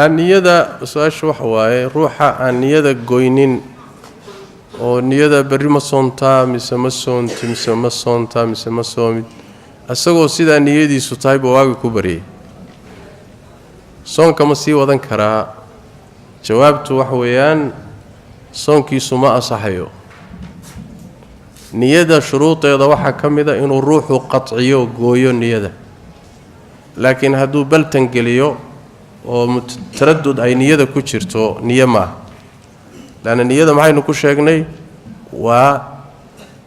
niyada su'aashu waxa waaye ruuxa aan niyada goynin oo niyada berri ma soontaa mise ma soonti mise ma soontaa mise ma soomid asagoo sidaa niyadiisu tahay baa waagi ku baryay soonka ma sii wadan karaa jawaabtu waxa weeyaan soonkiisu ma asaxayo niyada shuruudeeda waxaa ka mid ah inuu ruuxu qatciyo gooyo niyada laakiin hadduu baltan geliyo oo taraddud ay niyada ku jirto niyo maaha laana niyada maxaynu ku sheegnay waa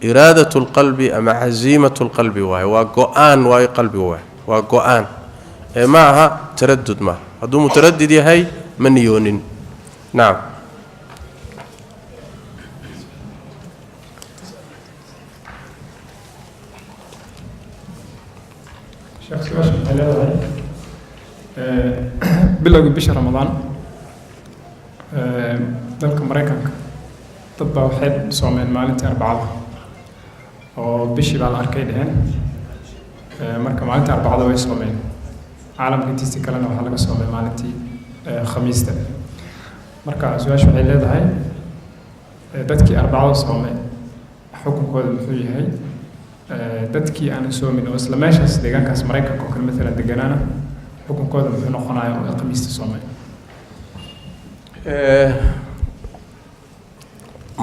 iraadatu lqalbi ama caziimatu lqalbi waaye waa go-aan waaye qalbiga waaye waa go-aan ee ma aha taraddud maaha hadduu mutaraddid yahay ma niyoonin nacam bilowgii bisha ramadaan dalka maraykanka dad baa waxay soomeen maalintii arbacada oo bishii baa la arkay dheheen marka maalintii arbacada way soomeen caalamka intiisa kalena waxaa laga soomay maalintii khamiista marka su-aasha waxay leedahay dadkii arbacada soomay xukunkooda muxuu yahay dadkii aan soomin oo isla meeshaas deegaankaas maraykanka oo kale maalan deganaana xukunkooda muxuu noqonayaa oo khamiista soomay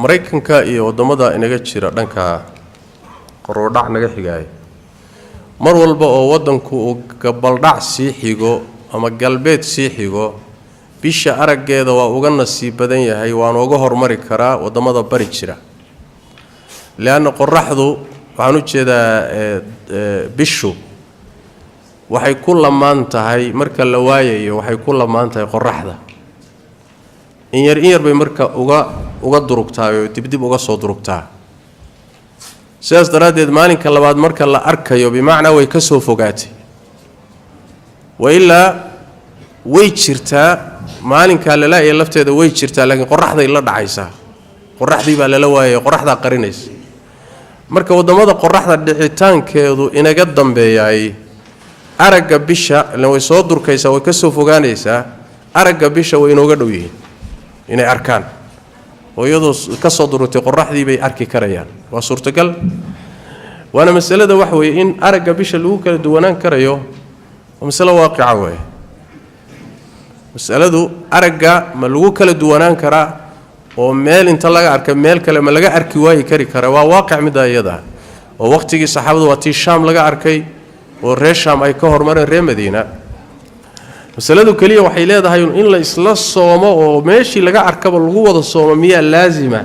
maraykanka iyo waddamada inaga jira dhanka qorudhac naga xigaaya mar walba oo waddanku uu gabaldhac sii xigo ama galbeed sii xigo bisha araggeeda waa uga nasiib badan yahay waana uga hormari karaa waddamada bari jira leanna qoraxdu waxaan u jeedaa bishu waxay ku lamaan tahay marka la waayayo waxay ku lamaan tahay qoraxda in yar bay marka uga durugtaa oo dibdib uga soo durugtaa sidaas daraaddeed maalinka labaad marka la arkayo bimacnaa way ka soo fogaatay wa ilaa way jirtaa maalinkaa lalaaya lafteeda way jirtaa laakiin qoraxday la dhacaysaa qoraxdii baa lala waayay qoraxdaa qarinaysa marka waddamada qoraxda dhicitaankeedu inaga dambeeyaay aragga bisha ilan way soo durkaysaa way ka soo fogaanaysaa aragga bisha way inooga dhow yihiin inay arkaan oo iyadoo ka soo durugtay qoraxdii bay arki karayaan waa suurtagal waana masalada waxa weeye in aragga bisha lagu kala duwanaan karayo waa masalo waaqica weeye masaladu aragga ma lagu kala duwanaan karaa oo meel inta laga arka meel kale ma laga arki waayi kari kara waa waaqic midda iyada oo waqtigii saxaabadu waa tii shaam laga arkay oo reer shaam ay ka hormareen reer madiina masaladu keliya waxay leedahay in la isla soomo oo meeshii laga arkaba lagu wada soomo miyaa laazima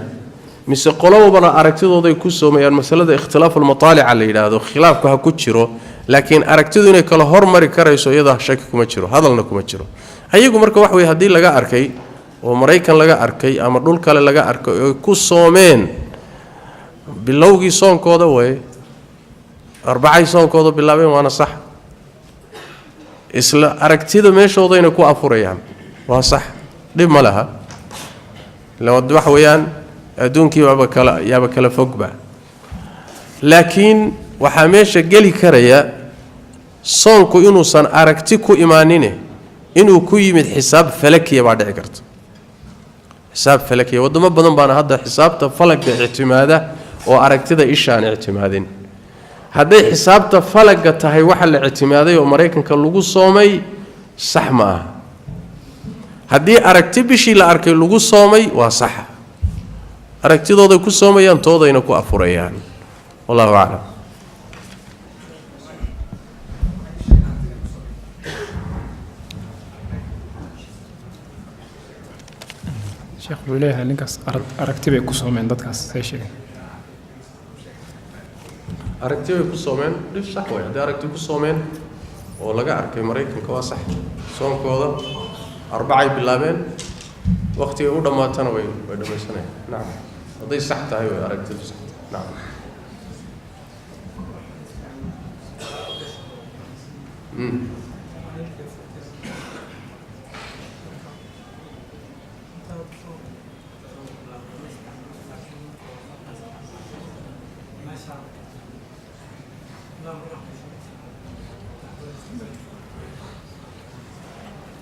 mise qolobana aragtidooday ku soomayaan masalada ikhtilaafu almataalica la yidhaahdo khilaafku ha ku jiro laakiin aragtidu inay kala hormari karayso iyada shaki kuma jiro hadalna kuma jiro ayagu marka wax weeye haddii laga arkay oo maraykan laga arkay ama dhul kale laga arkay oo ku soomeen bilowgii soonkooda way arbacay soonkooda bilaabeen waana sax isla aragtida meeshoodayna ku afurayaan waa sax dhib ma laha lawad wax weeyaan adduunkii yaaba kala fogba laakiin waxaa meesha geli karaya soonku inuusan aragti ku imaanine inuu ku yimid xisaab falakiya baa dhici karta xisaab falakiya waddamo badan baana hadda xisaabta falagga ictimaada oo aragtida ishaan ictimaadin hadday xisaabta falagga tahay waxa la ictimaaday oo maraykanka lagu soomay sax ma aha haddii aragti bishii la arkay lagu soomay waa sax aragtidooday ku soomayaan toodayna ku afurayaan wallahu aclam sheekh wuxuu leeyahay ninkaas aragti bay ku soomeen dadkaas say sheegeen aragti bay ku soomeen dhib sax way haddii aragti ku soomeen oo laga arkay maraykanka waa sax soonkooda arbacay bilaabeen waqtigay u dhammaatana way dhammaysanayaan nacam hadday sax tahay way aragtidu sax nacam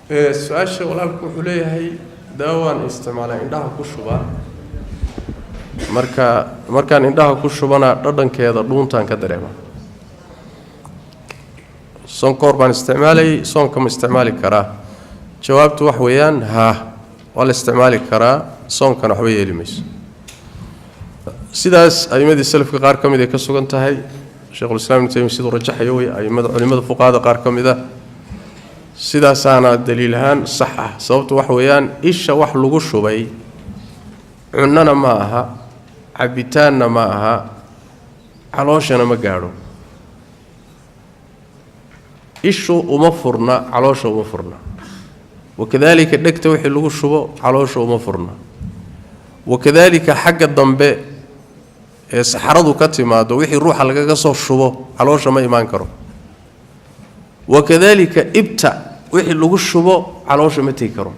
su-aasha walaalku wuxuu leeyahay daawaan isticmaalaa indhaha ku shubaa markaan indhaha ku shubana dhadhankeeda dhuuntaan ka dareema sonkoor baan isticmaalayay soonka ma isticmaali karaa jawaabtu wax weeyaan haa waa la isticmaali karaa soonkana waxba yeeli mayso sidaas a'imadii salafka qaar ka mid ay ka sugan tahay sheekhulislaam ibnu taymiya siduu rajaxayo wey a'immada culimmada fuqahada qaar ka mid ah sidaasaana daliil ahaan sax ah sababtu wax weeyaan isha wax lagu shubay cunnana ma aha cabitaanna ma aha calooshana ma gaadho ishu uma furna caloosha uma furna wakadalika dhegta wixii lagu shubo caloosha uma furna wakadalika xagga dambe ee saxaradu ka timaado wixii ruuxa lagaga soo shubo caloosha ma imaan karo wakadalika ibta wixii lagu shubo caloosha ma tegi karo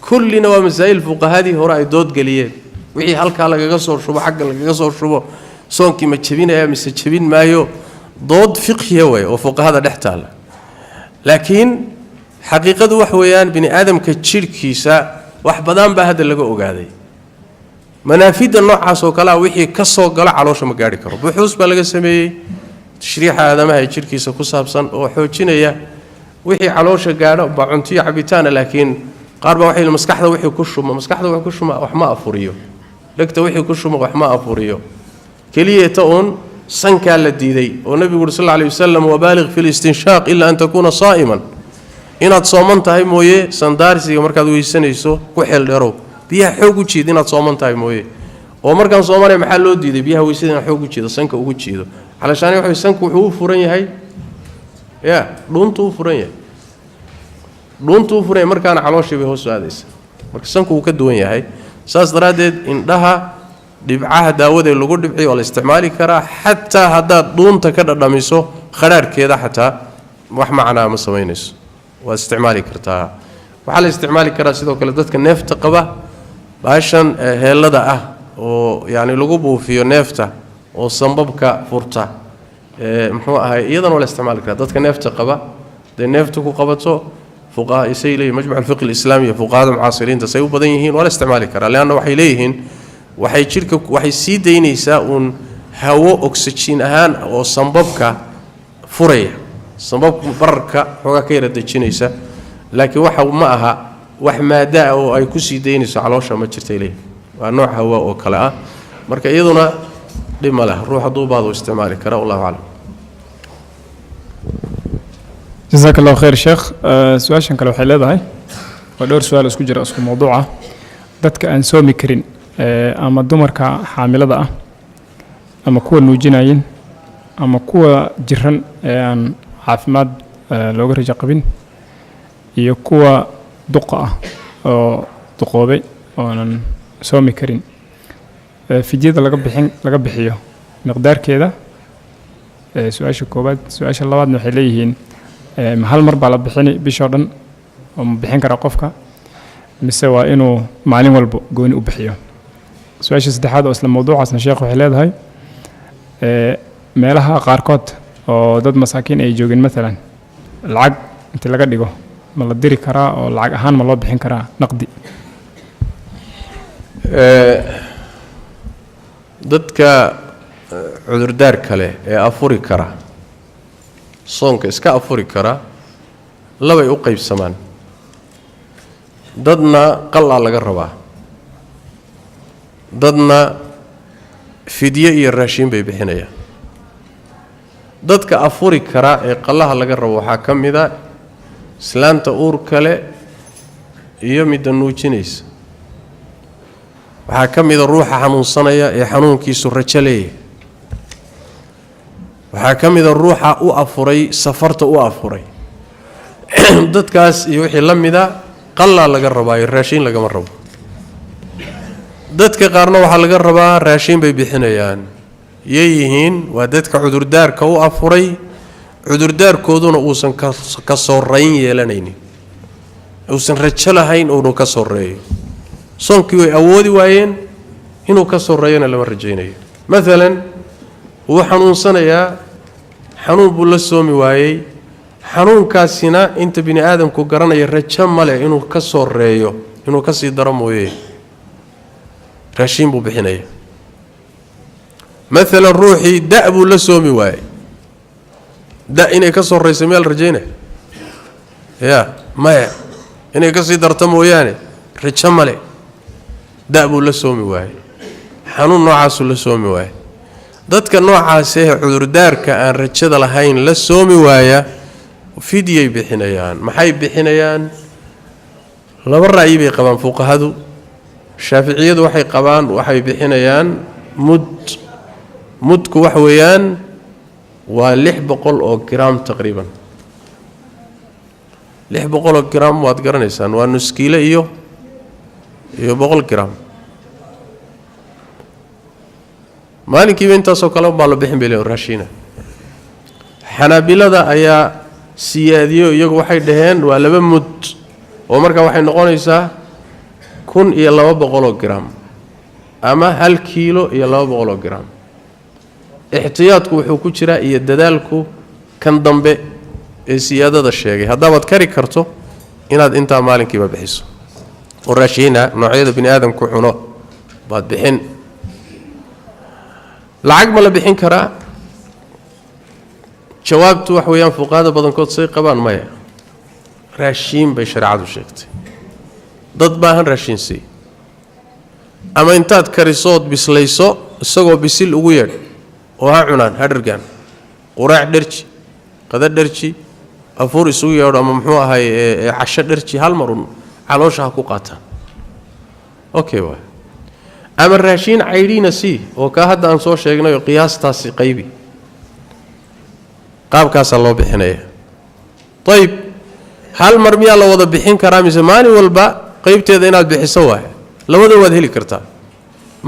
kullina waa masaa'il fuqahadii hore ay dood geliyeen wixii halkaa lagaga soo shubo xagga lagaga soo shubo soonkii ma jebinaya mise jebin maayo dood fiqhiya way oo fuqahada dhex taala laakiin xaqiiqadu wax weeyaan bini aadamka jirkiisa wax badan baa hadda laga ogaaday manaafida noocaas oo kale wixii ka soo gala caloosha ma gaari karo buxuus baa laga sameeyay tashriixa aadamaha jirkiisa ku saabsan oo xoojinaya wixii caloosha gaadho baa cuntiyo cabitaan laakiin qaar baa waxay maskaxda wixii ku shuma wax ma afuriyo dhagta wixii ku shuma wax ma afuriyo kaliya taun sanka la diiday oo nabigu sallallahu alayhi wasallam wabaalig fil istinshaq illa an takuna saa'iman inaad sooman tahay mooye sandaarsiga markaad weysanayso ku xeel dheerow biyaha xoog u jiid inaad sooman tahay mooye oo markaan soomanay maxaa loo diiday biyaha weysada in xoog u jiido sanka ugu jiido xalashaani wuxuu sanku wuxuu u furan yahay dhuuntu u furan yahay markaana calooshii bay hoos aadaysa marka sanku uu ka duwan yahay saas daraadeed indhaha dhibcaha daawada lagu dhibciyo waa la isticmaali karaa xataa haddaad dhuunta ka dhadhamiso khadhaarhkeeda xataa wax macnaa ma samaynayso waad isticmaali kartaa waxaa la isticmaali karaa sidoo kale dadka neefta qaba baashan heellada ah oo yacni lagu buufiyo neefta oo sambabka furta muxuu ahay iyadana waa la isticmaali karaa dadka neefta qaba dee neefta ku qabato fuqaha isay leeyihin majmuc alfiqh alislaamiya fuqahada mucaasiriinta say u badan yihiin waa la isticmaali karaa leanna waxay leeyihiin waxay jirka waxay sii daynaysaa uun hawo oxygen ahaan oo sambabka furaya sambabka bararka xoogaa ka yara dejinaysa laakiin waxa ma aha wax maada ah oo ay ku sii daynayso caloosha ma jirtay leeyihin waa nooc hawa oo kale ah marka iyaduna dhib ma leh ruux hadduu baado isticmaali kara wallahu aclam جزاك الله خير شيخ سؤال كله waxay leedahay waa dhowr su'aal isku jira isku mowduuc ah dadka aan soomi karin ama dumarka xaamilada ah ama kuwa nuujinayeen ama kuwa jiran aan caafimaad looga rajo qabin iyo kuwa duqa ah oo duqoobay oo aan soomi karin fidyada laga bixiyo miqdaarkeeda su'aasha koobaad su'aasha labaadna waxay leeyihiin hal mar baa la bixini bishoo dhan oo ma bixin kara qofka mise waa inuu maalin walba gooni u bixiyo su-aasha saddexaad oo isla mowduucaasna sheekh waxay leedahay meelaha qaarkood oo dad masaakiin ay joogeen maalan lacag inta laga dhigo ma la diri karaa oo lacag ahaan ma loo bixin karaa naqdi dadka cudurdaar kale ee afuri kara soonka iska afuri kara labay u qaybsamaan dadna qalaa laga rabaa dadna fidye iyo raashin bay bixinayaan dadka afuri kara ee qallaha laga rabo waxaa ka mid a islaanta uur kale iyo midda nuujinaysa waxaa ka mid a ruuxa xanuunsanaya ee xanuunkiisu rajo leeyahay waxaa ka mid a ruuxa u afuray safarta u afuray dadkaas iyo wixii la mida qallaa laga rabaayo raashin lagama rabo dadka qaarna waxaa laga rabaa raashin bay bixinayaan yeeyihiin waa dadka cudurdaarka u afuray cudurdaarkooduna uusan ka soorayn yeelanaynin uusan rajo lahayn uunu ka soreeyo soonkii way awoodi waayeen inuu ka soreeyana lama rajaynayo maalan wuu xanuunsanayaa xanuun buu la soomi waayey xanuunkaasina inta bini aadamku garanaya rajo male inuu ka soo reeyo inuu ka sii daro mooyee raashin buu bixinaya مثلا روحي دأبو لسومي واي دا إني كسر رئيس ميال رجينا يا ما إني كسر درتمو يعني رجمالي دأبو لسومي واي حنون نوعاس لسومي واي dadka noocaasee cudurdaarka aan rajada lahayn la soomi waaya fidiyay bixinayaan maxay bixinayaan laba ra'yi bay qabaan fuqahadu shaafiiciyadu waxay qabaan waxay bixinayaan mudku wax weeyaan waa 600 oo gram taqriiban 600 oo gram waad garanaysaan waa nus kiilo iyo 100 gram maalinkiiba intaasoo kale baa la bixin beelay raashina xanaabilada ayaa siyaadiyo iyagu waxay dhaheen waa 2 mud oo marka waxay noqonaysaa 1200 gram ama 1 kiilo iyo 200 gram احتياطku wuxuu ku jira iyo dadaalku kan dambe ee siyaadada sheegay haddaad kari karto inaad inta maalinkiiba bixiso oo raashina noocyada bini aadamku cuno baad bixin lacag ma la bixin karaa jawaabtu wax weeyaan fuqaada badankood say qabaan maya raashin bay shariicadu sheegtay dad baahan raashin si ama intaad karisood bislayso isagoo bisil ugu yeedh oo ha cunaan hadhargan quraac dharji qada dharji afur isugu yeedho ama muxuu ahay casho dharji hal marun caloosha ku qaataan okay waa ama raashin cayriina si oo ka hadda aan soo sheegnay qiyaastaasi qaybi qaabkaas loo bixinaya طيب hal mar miya la wada bixin karaa mise maalin walba qaybteeda inaad bixiso waa labada waad heli kartaa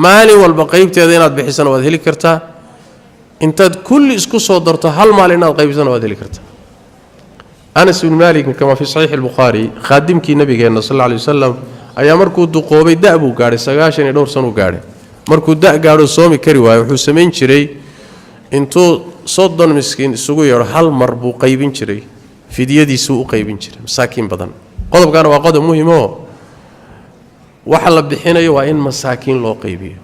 maalin walba qaybteeda inaad bixisana waad heli kartaa intaad kulli isku soo darto hal maalin inaad qaybisana waad heli kartaa Anas ibn Malik kama fi sahih al-Bukhari khadimkii nabigeena sallallahu alayhi wasallam ayaa markuu duqoobay da'bu gaaray 92 sano gaaray markuu da' gaaro soomi kari waayo wuxuu sameyn jiray intuu 30 miskiin isugu yeero hal mar buu qaybin jiray fidiyadiisu u qaybin jiray masaakiin badan qodobkan waa qodob muhiim oo waxa la bixinayo waa in masaakiin loo qaybiyo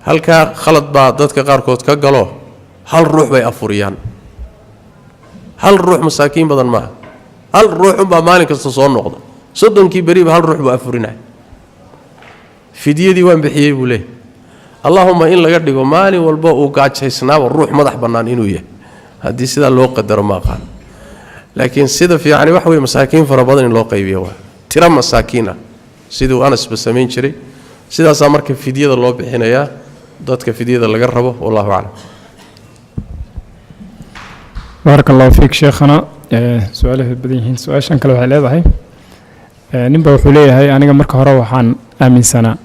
halka khalad baa dadka qaarkood ka galo hal ruux bay afuriyaan hal ruux masaakiin badan ma hal ruux baa maalin kasta soo noqda 30kii bari hal ruux baa afurinay fidiyadii waan bixiyay buu leeyahay allahumma in laga dhigo maalin walba uu gaajaysnaaba ruux madax banaan inuu yahay hadii sida loo qadaro ma qaan laakiin sida fiican wax way masaakiin fara badan in loo qaybiyo waa tira masaakiina sidoo Anas basameyn jiray sidaas marka fidiyada loo bixinayaa dadka fidiyada laga rabo wallahu a'lam barakallahu fiik sheekhana su'aalaha badan su'aashan kale waxay leedahay ninba wuxuu leeyahay aniga marka hore waxaan aaminsanaa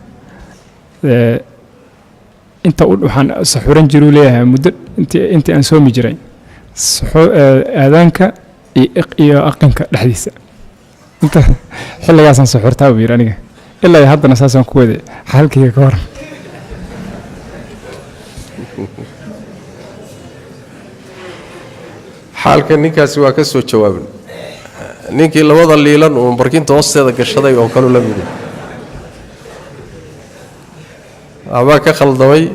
inta waxaan saxuran jiray leeyahay muddo intii aan soomi jiray aadaanka iyo aqinka dhaxdiisa inta xilligaas aan saxurtaa buu yiri aniga ilaa haddana saasan ku wada halkii ka hor xaalka ninkaasi waa ka soo jawaabay ninkii labada liilan oo barkinta hoosteeda gashaday oo kale la mid aba ka khaldamay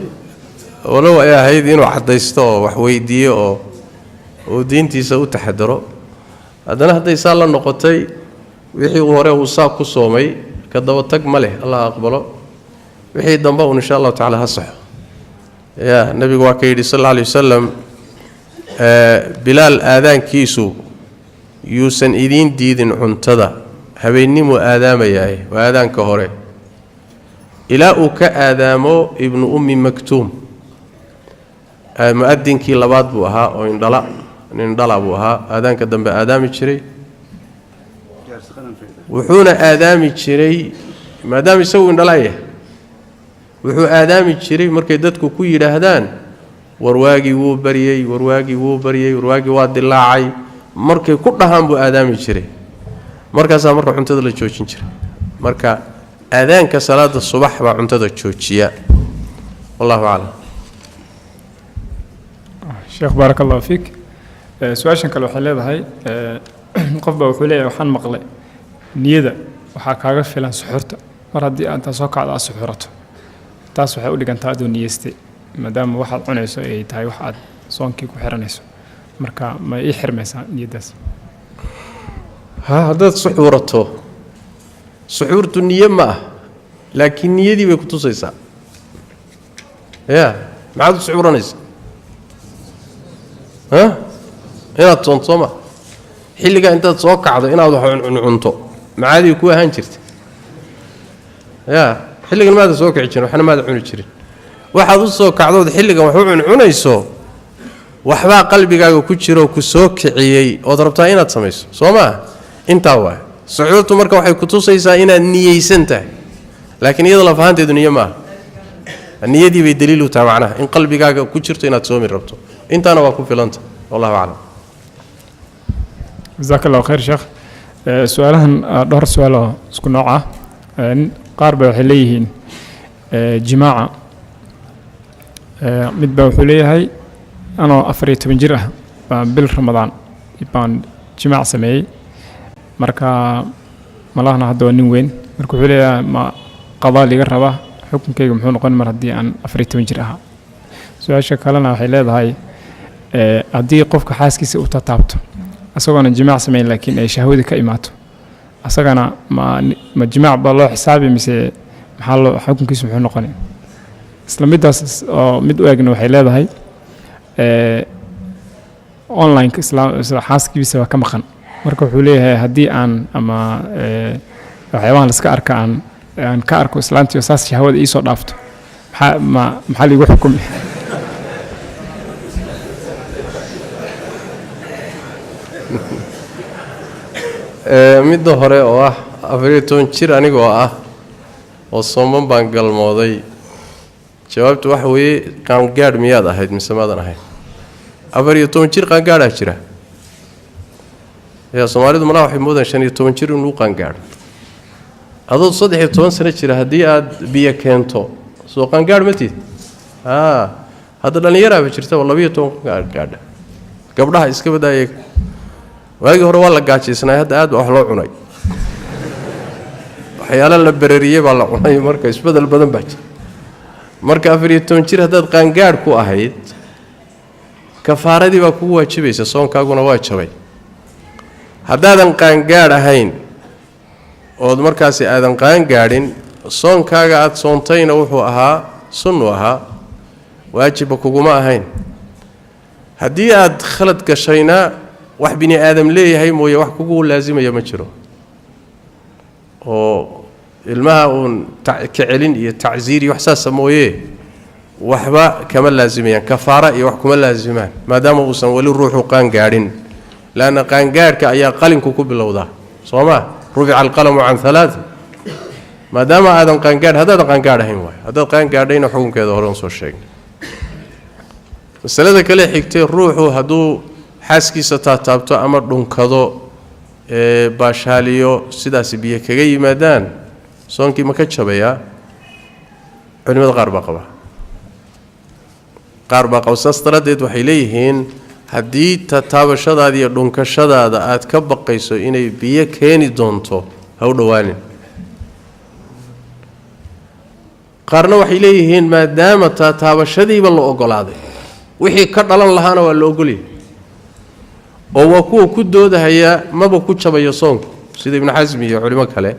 walow ay ahayd inuu cadaysto oo wax weydiiyo oo diintiisa u taxadaro haddana hadday saa la noqotay wixii uu hore uu saa ku soomay ka daba tag ma leh Allah aqbalo wixii dambe uu insha Allah taala ha saxo ya nabigu waa ka yiri sallallahu alayhi wasallam bilaal aadaankiisu yuusan idin diidin cuntada habeenimo aadaamayaay waa aadaanka hore ilaa uu ka aadaamo ibnu ummi maktuum muadinkii labaad buu ahaa oo indhala buu ahaa aadaanka dambe aadaami jiray wuxuuna aadaami jiray maadaama isagu indhala yahay wuxuu aadaami jiray markay dadku ku yiraahdaan warwaagi wuu bariyay warwaagi waa dilaacay markay ku dhahaan buu aadaami jiray markaas marka cuntada la joojin jiray marka aadaanka salaada subax baa cuntada joojiya wallahu a'lam sheekh barakallahu fiik su'aashan kale waxay leedahay qof baa wuxuu leeyahay waxaan maqlay niyada waxaa kaaga filan suxurta mar haddii aad soo kacdo aad suxurato taas waxay u dhigantaa adoo niyeystay maadaama waxaad cunayso ay tahay wax aad soonkii ku xiranayso marka ma ii xirmaysaa niyadaas haddaad suxuurato suxuurtu niye ma ah laakiin niyadii bay ku tusaysaa ya maxaad u suxuuranaysa inaad soonto soo ma xilligaa intaad soo kacdo inaad wax cunto macaadii ku ahaan jirta ya xilligan maada soo kici jirin waxna maada cuni jirin waxaad u soo kacdood xilligan wax u cuncunayso waxbaa qalbigaaga ku jiro ku soo kiciyey ood rabtaa inaad samayso soo maa intaa waay suxuurtu marka waxay ku tusaysaa inaad niyeysan tahay laakiin iyada lafahanteedu niyo maaha niyadii bay daliil u tahay macnaha in qalbigaaga ku jirto inaad soomi rabto intaana waa ku filanta wallahu aclam jazaak allahu khayr sheekh su-aalahan dhowr su-aal oo isku nooc ah qaar ba waxay leeyihiin jimaaca mid baa wuxuu leeyahay anoo 14 jir ah baan bil ramadaan baan jimaac sameeyey marka malahna hadda waa nin weyn marka wuxuu leeyahay ma qadaa liga rabaa xukunkayga muxuu noqon mar haddii aan 14 jir ahaa su-aasha kalena waxay leedahay haddii qofka xaaskiisa u tataabto asagoona jimaac sameyn laakiin ay shahwadi ka imaato asagana ma jimaac baa loo xisaabi mise maxaa loo xukunkiisu muxuu noqonay isla midaas oo mid u eegna waxay leedahay online xaaskiisa waa ka maqan marka wuxuu leeyahay haddii aan ama waxyaabahan la iska arka aan ka arko islaantii oo saas shahwada ii soo dhaafto maxaa liigu xukumi midda hore oo ah 14 jir anigoo ah oo sooman baan galmooday jawaabtu waxa weeye qaangaadh miyaad ahayd mise maadan ahayd 14 jir qaangaadhaa jira yaa Soomaalidu malaha waxay moodaan 15 jir inuu qaangaadho adoo 13 sano jira haddii aad biyo keento soo qaangaadh ma tiid hadda dhalinyaraaba jirta 12 qaangaadha gabdhaha iska badaayay waagi hore waa la gaajeysnaa hadda aad wax loo cunay waxyaalo la barariyay baa la cunay marka isbedel badan baa jira marka 14 jir haddaad qaangaadh ku ahayd kafaaradii baa kugu waajibaysa soonkaaguna waa jabay haddaadan qaangaadh ahayn ood markaasi aadan qaangaadhin soonkaaga aad soontayna wuxuu ahaa sunnu ahaa waajibba kuguma ahayn haddii aad khalad gashayna wax bini aadam leeyahay mooye wax kugu laazimaya ma jiro oo ilmaha uun ka celin iyo tacsiir iyo wax saas mooye waxba kama laazimayaan kafaara iyo wax kuma laazimaan maadaama uusan wali ruuxu qaangaadhin laana qaangaadhka ayaa qalinku ku bilowdaa sooma rufica alqalamu can 3 maadaama aadan qaangaadh haddaadan qaangaadh ahayn waay haddaad qaangaadhayna xukunkeeda hore soo sheegnay masalada kale xigtay ruuxu hadduu xaaskiisa taataabto ama dhunkado baashaaliyo sidaas biyo kaga yimaadaan soonkii ma ka jabayaa culimada qaar baa qaba saas daraaddeed waxay leeyihiin haddii taataabashadaada iyo dhunkashadaada aad ka baqayso inay biyo keeni doonto ha u dhowaanin qaarna waxay leeyihiin maadaama taataabashadiiba la ogolaaday wixii ka dhalan lahaana waa la ogolyahay oo waa kuwa ku doodahaya maba ku jabayo soonku sida ibn xasmi iyo culimo kale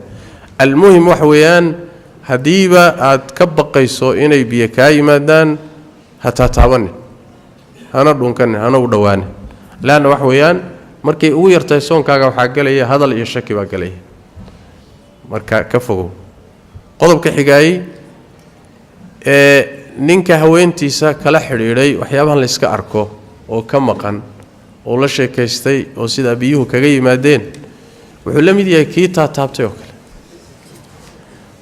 almuhim wax weeyaan hadiiba aad ka baqayso inay biyo ka yimaadaan hatta taaban hana dhunkan hana u dhawaan laana wax weeyaan markay ugu yartay soonkaaga waxa galaya hadal iyo shaki baa galaya marka ka fogow qodobka xigay ninka haweentiisa kala xiriiray waxyaabahan la iska arko oo ka maqan oo la sheekaystay oo sida biyuhu kaga yimaadeen wuxuu la mid yahay kii taabtay oo kale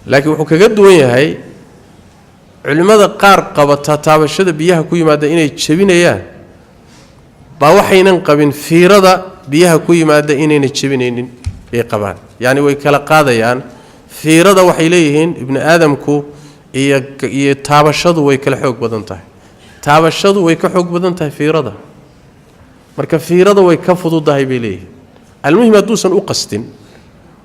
laakiin wuxuu kaga duwan yahay culimada qaar qaba taabashada biyaha ku yimaada inay jabinayaan baa waxaynan qabin fiirada biyaha ku yimaada inayna jabinaynin ay qabaan yani way kala qaadayaan fiirada waxay leeyihiin ibn aadamku iyo taabashadu way kala xoog badan tahay taabashadu way ka xoog badan tahay fiirada marka fiirada way ka fududahay bay leeyihiin almuhim hadduusan u qastin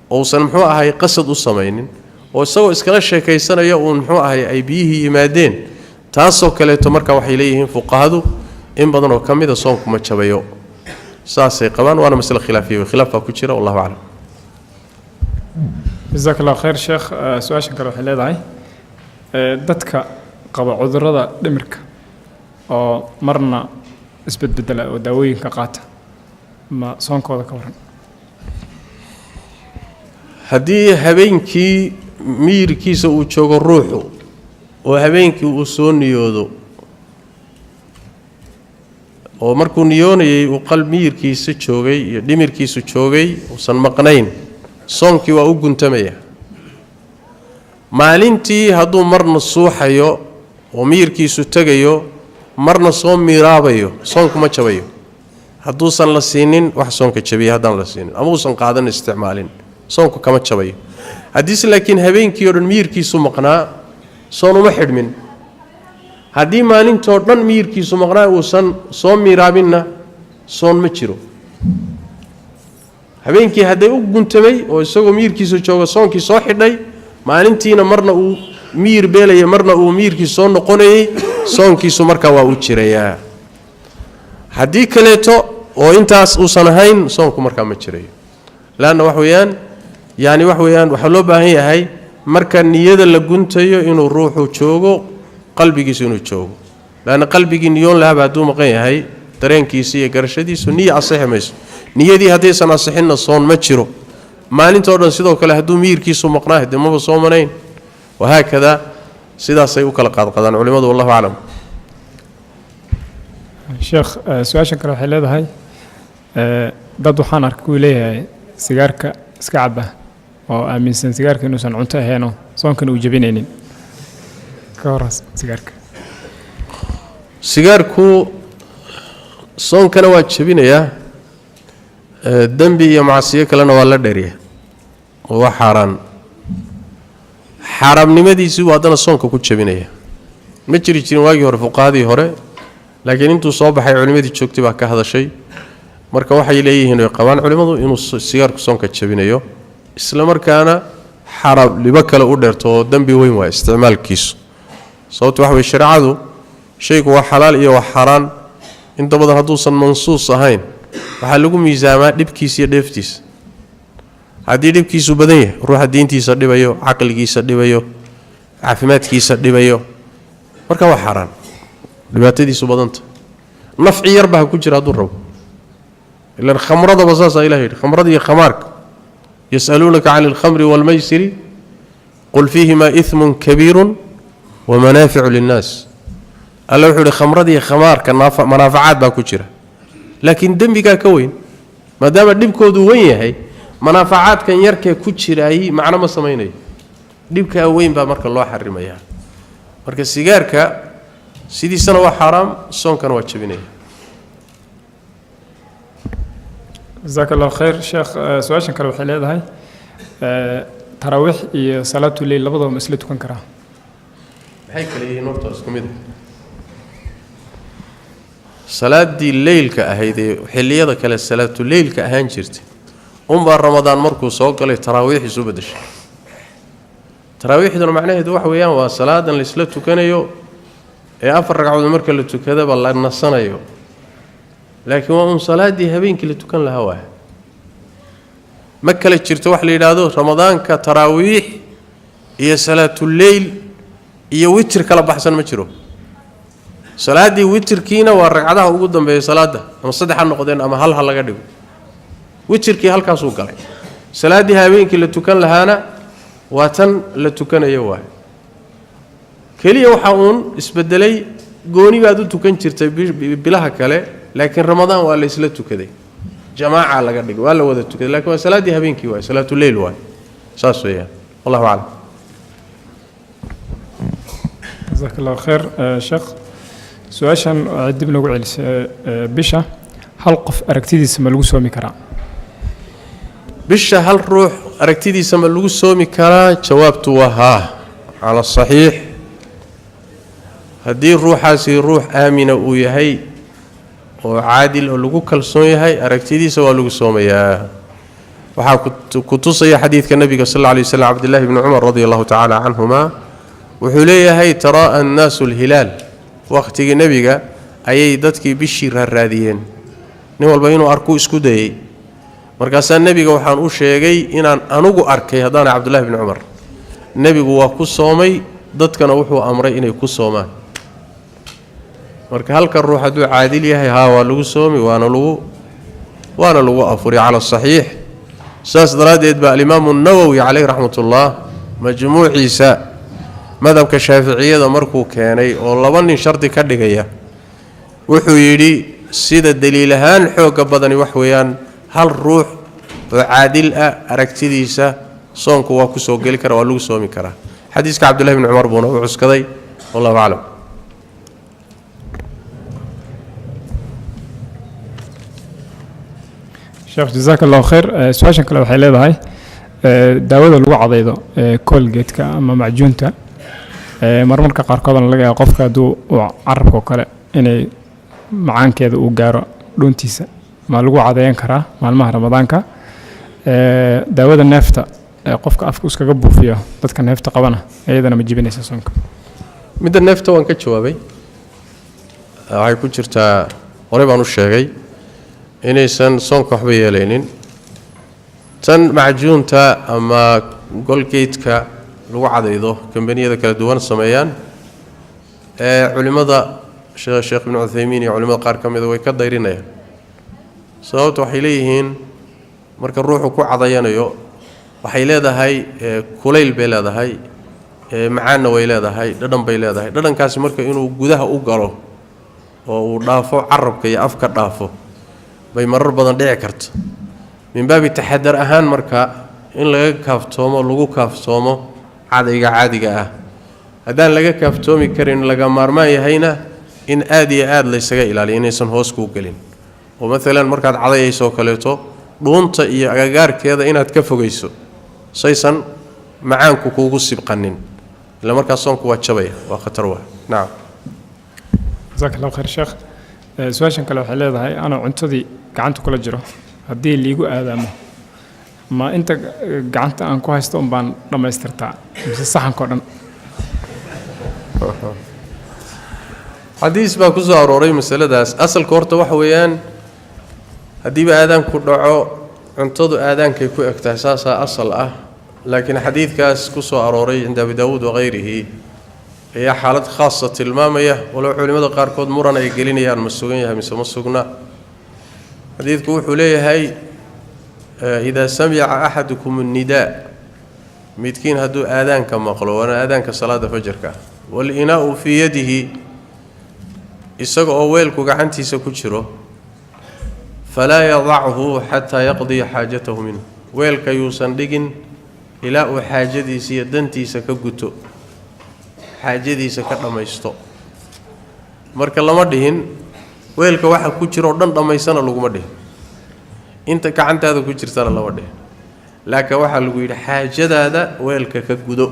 oo uusan muxuu ahay qasad u samaynin oo isagoo iskala sheekaysanaya uun muxuu ahay ay biyihii yimaadeen taasoo kaleeto marka waxay leeyihiin fuqahadu in badan oo ka mida soonku ma jabayo saasay qabaan waana masale khilaafiya khilaafaa ku jira wallahu aclam jazaak allah khayr sheekh su-aashan kale waxay leedahay dadka qaba cudurrada dhimirka oo marna isbedbedela oo daawooyinka qaata ma soonkooda ka waran haddii habeenkii miyirkiisa uu joogo ruuxu oo habeenkii uu soo niyoodo oo markuu niyoonayay uu qalb miyirkiisa joogay iyo dhimirkiisu joogay uusan maqnayn soonkii waa u guntamaya maalintii hadduu marna suuxayo oo miyirkiisu tegayo marna soo miiraabayo soonku ma jabayo hadduusan la siinin wax soonka jabiya haddaan la siinin ama uusan qaadan isticmaalin soonku kama jabayo haddiise laakiin habeenkii oo dhan miyirkiisu maqnaa soon uma xidhmin haddii maalintoo dhan miyirkiisu maqnaa uusan soo miiraabinna soon ma jiro habeenkii hadday u guntamay oo isagoo miyirkiisu jooga soonkii soo xidhay maalintiina marna uu miyir beelaya marna uu miyirkiisu soo noqonayay soonkiisu markaa waa u jirayaa haddii kaleeto oo intaas uusan ahayn soonku markaa ma jirayo laanna wax weeyaan waxaa loo baahan yahay marka niyada la guntayo inuu ruuxu joogo qalbigiisu inuu joogo laanna qalbigii niyoon lahaba hadduu maqan yahay dareenkiisa iyo garashadiisu niya asixi mayso niyadii haddaysan asixinna soon ma jiro maalintoo dhan sidoo kale hadduu miyirkiisu maqnaa dee maba soomanayn wahaakada sidaasay u kala qaadqadaan culimmadu wallahu aclam sheekh su-aashan kale waxay leedahay dad waxaan arkay uu leeyahay sigaarka iska caba oo aaminsan sigaarka inuusan cunto ahaynoo soonkana uu jebinaynin ka horas sigaarku soonkana waa jebinayaa dembi iyo macsiyo kalena waa la dheeriya oo waa xaaraamnimadiisii uu haddana soonka ku jebinaya ma jiri jirin waagii hore fuqahadii hore laakiin intuu soo baxay culimmadii joogtay baa ka hadashay marka waxay leeyihiin way qabaan culimmadu inuu sigaarku soonka jebinayo isla markaana xaaraamnimo kale u dheerto oo dembi weyn waa isticmaalkiisu sababto waxa weye shareecadu shaygu waa xalaal iyo waa xaaraan inta badan hadduusan mansuus ahayn waxaa lagu miisaamaa dhibkiisa iyo dheeftiisa haddii dhibkiisu badan yahay ruuxa diintiisa dhibayo caqligiisa dhibayo caafimaadkiisa dhibayo marka waa xaaraan dhibaatadiisu badanta nafci yarba ha ku jira hadduu rabo ilan khamradaba saasaa ilaha yidhi khamrada iyo khamaarka yas'aluunaka cani alkhamri waalmaysiri qul fiihimaa ismun kabiirun wamanaaficu linnaas alla wuxuu yidhi khamrada iyo khamaarka manaafacaad baa ku jira laakiin dembigaa ka weyn maadaama dhibkoodu wen yahay manaafacaadkan yarkee ku jiraayey macno ma samaynayo dhibkaa weyn baa marka loo xarimayaa marka sigaarka sidiisana waa xaaraam soonkana waa jebinaya jazaak allah khayr sheekh su-aashan kale waxay leedahay taraawiix iyo salaatu leyl labadaba ma isla tukan karaa maxay kale yihiin horta isku mid salaadii leylka ahayd ee xilliyada kale salaatu leylka ahaan jirtay unbaa ramadaan markuu soo galay taraawiix isu bedeshay taraawiixduna macnaheedu waxa weeyaan waa salaadan la isla tukanayo ee 4 ragcadood marka la tukadaba la nasanayo laakiin waa un salaadii habeenkii la tukan lahaa waa ma kala jirto wax la yiraahdo ramadaanka taraawiix iyo salaatu leyl iyo witr kala baxsan ma jiro salaadii witrkiina waa ragcadaha ugu dambeeyay salaada ama 3 noqdeen ama hal laga dhigo witrkii halkaas uu galay salaadii habeenkii la tukan lahaana waa tan la tukanayo waa kaliya waxa uun isbedelay gooni baad u tukan jirtay bilaha kale laakiin ramadaan waa la isla tukaday jamaaca laga dhigay waa la wada tukaday laakiin waa salaadii habeenkii waa salaatu leyl waa saas weeyaan wallahu a'lam jazakallahu khair sheekh su-aashan dib nagu celisay bisha hal qof aragtidiisa ma lagu soomi karaa bisha hal ruux aragtidiisa ma lagu soomi karaa jawaabtu waa haa ala saxiix haddii ruuxaasi ruux aamina uu yahay oo caadil oo lagu kalsoon yahay aragtidiisa waa lagu soomayaa waxaa ku tusaya xadiidka nabiga sal alla alay wasallam cabdillahi ibni cumar radi allahu tacaala canhuma wuxuu leeyahay taraa'a annaasu alhilaal waqtigii nebiga ayay dadkii bishii raaraadiyeen nin walba inuu arkuu isku dayey markaasaa nebiga waxaan u sheegay inaan anugu arkay haddaana cabdullahi bni cumar nebigu waa ku soomay dadkana wuxuu amray inay ku soomaan marka halka ruux hadduu caadil yahay haa waa lagu soomi waana lagu afuri cala asaxiix saas daraaddeed baa alimaamu nawowi caleyh raxmatullah majmuuciisa madhabka shaaficiyada markuu keenay oo 2 nin shardi ka dhigaya wuxuu yidhi sida daliil ahaan xooga badani wax weeyaan hal ruux oo caadil ah aragtidiisa soonku waa ku soo geli kara waa lagu soomi karaa xadiiska cabdullahi ibni cumar buuna u cuskaday wallahu aclam sheekh jazaak allahu khayr su-aashan kale waxay leedahay daawada lagu cadaydo colgate-ka ama macjuunta marmarka qaarkoodana laga yaabo qofka hadduu carabka oo kale inay macaankeeda uu gaaro dhuuntiisa ma lagu cadayan karaa maalmaha ramadaanka daawada neefta qofka afka iskaga buufiyo dadka neefta qabana iyadana ma jibinaysa soonka midda neefta waan ka jawaabay waxay ku jirtaa horey baan u sheegay inaysan soonka waxba yeelaynin tan macjuunta ama golgeedka lagu cadaydo kambaniyada kala duwan sameeyaan culimada sheekh ibn Uthaymin iyo culimada qaar kamid way ka dayrinayaan sababta waxay leeyihiin marka ruuxu ku cadayanayo waxay leedahay kulayl bay leedahay macaanna way leedahay dhadhan bay leedahay dhadhankaasi marka inuu gudaha u galo oo uu dhaafo carabka iyo afka dhaafo bay marar badan dhici karto min baabi taxadar ahaan marka in laga kaaftoomo lagu kaaftoomo cadayga caadiga ah haddaan laga kaaftoomi karin laga maarmaan yahayna in aad iyo aad la isaga ilaaliyo inaysan hoos ku gelin oo maalan markaad cadayayso kaleeto dhuunta iyo agagaarkeeda inaad ka fogeyso saysan macaanku kuugu sibqanin ila markaas soonku waa jabaya waa khatar waa naam jazaak allahu khayr sheekh su-aashan kale waxay leedahay anoo cuntadii gacanta kula jiro haddii liigu aadaamo ma inta gacanta aan ku haysto un baan dhammaystirtaa mise saxankao dhan xadiis baa ku soo arooray masaladaas asalka horta waxa weeyaan haddiiba aadaanku dhaco cuntadu aadaankay ku egtahay saasaa asal ah laakiin xadiidkaas ku soo arooray cinda abi daawuud wakayrihi ayaa xaalad khaasa tilmaamaya walow culimada qaarkood muran ay gelinayaan ma sugan yahay mise ma sugna xadiidku wuxuu leeyahay idaa samica axadukum annidaa midkiin hadduu aadaanka maqlo waana aadaanka salaada fajarka walinaa'u fii yadihi isaga oo weelku gacantiisa ku jiro falaa yadachu xataa yaqdiya xaajatahu minhu weelka yuusan dhigin ilaa uu xaajadiisa iyo dantiisa ka guto xaajadiisa ka dhammaysto marka lama dhihin weelka waxa ku jiro oo dhan dhammaysana laguma dhihin inta gacantaada ku jirtana lama dhihin laakiin waxaa lagu yidhi xaajadaada weelka ka gudo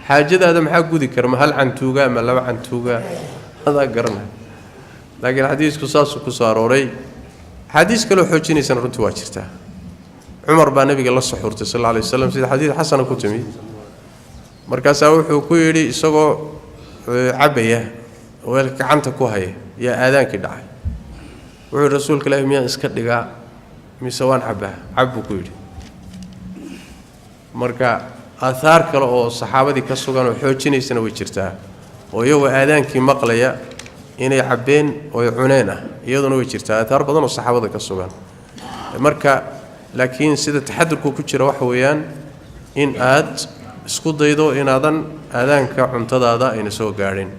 xaajadaada maxaa gudi kara ma hal cantuuga ama 2 cantuuga adaa garanaya laakiin xadiisku saasuu ku soo arooray xadiis kaloo xoojinaysana runtii waa jirtaa cumar baa nabiga la suxurtay sal alla alay wasalam sida xadiis xasana ku timi markaasaa wuxuu ku yidhi isagoo cabaya weelka gacanta ku haya yaa aadaankii dhacay wuxuu rasuulka ilaahi miyaan iska dhigaa mise waan cabbaa cab buu ku yidhi marka aahaar kale oo saxaabadii ka sugan oo xoojinaysana way jirtaa oo iyagoo aadaankii maqlaya inay cabbeen oo cuneen ah iyaduna way jirtaa aahaar badan oo saxaabada ka sugan marka laakiin sida taxadirku ku jira waxa weeyaan in aad isku daydo inaadan aadaanka cuntadaada ayna soo gaadhin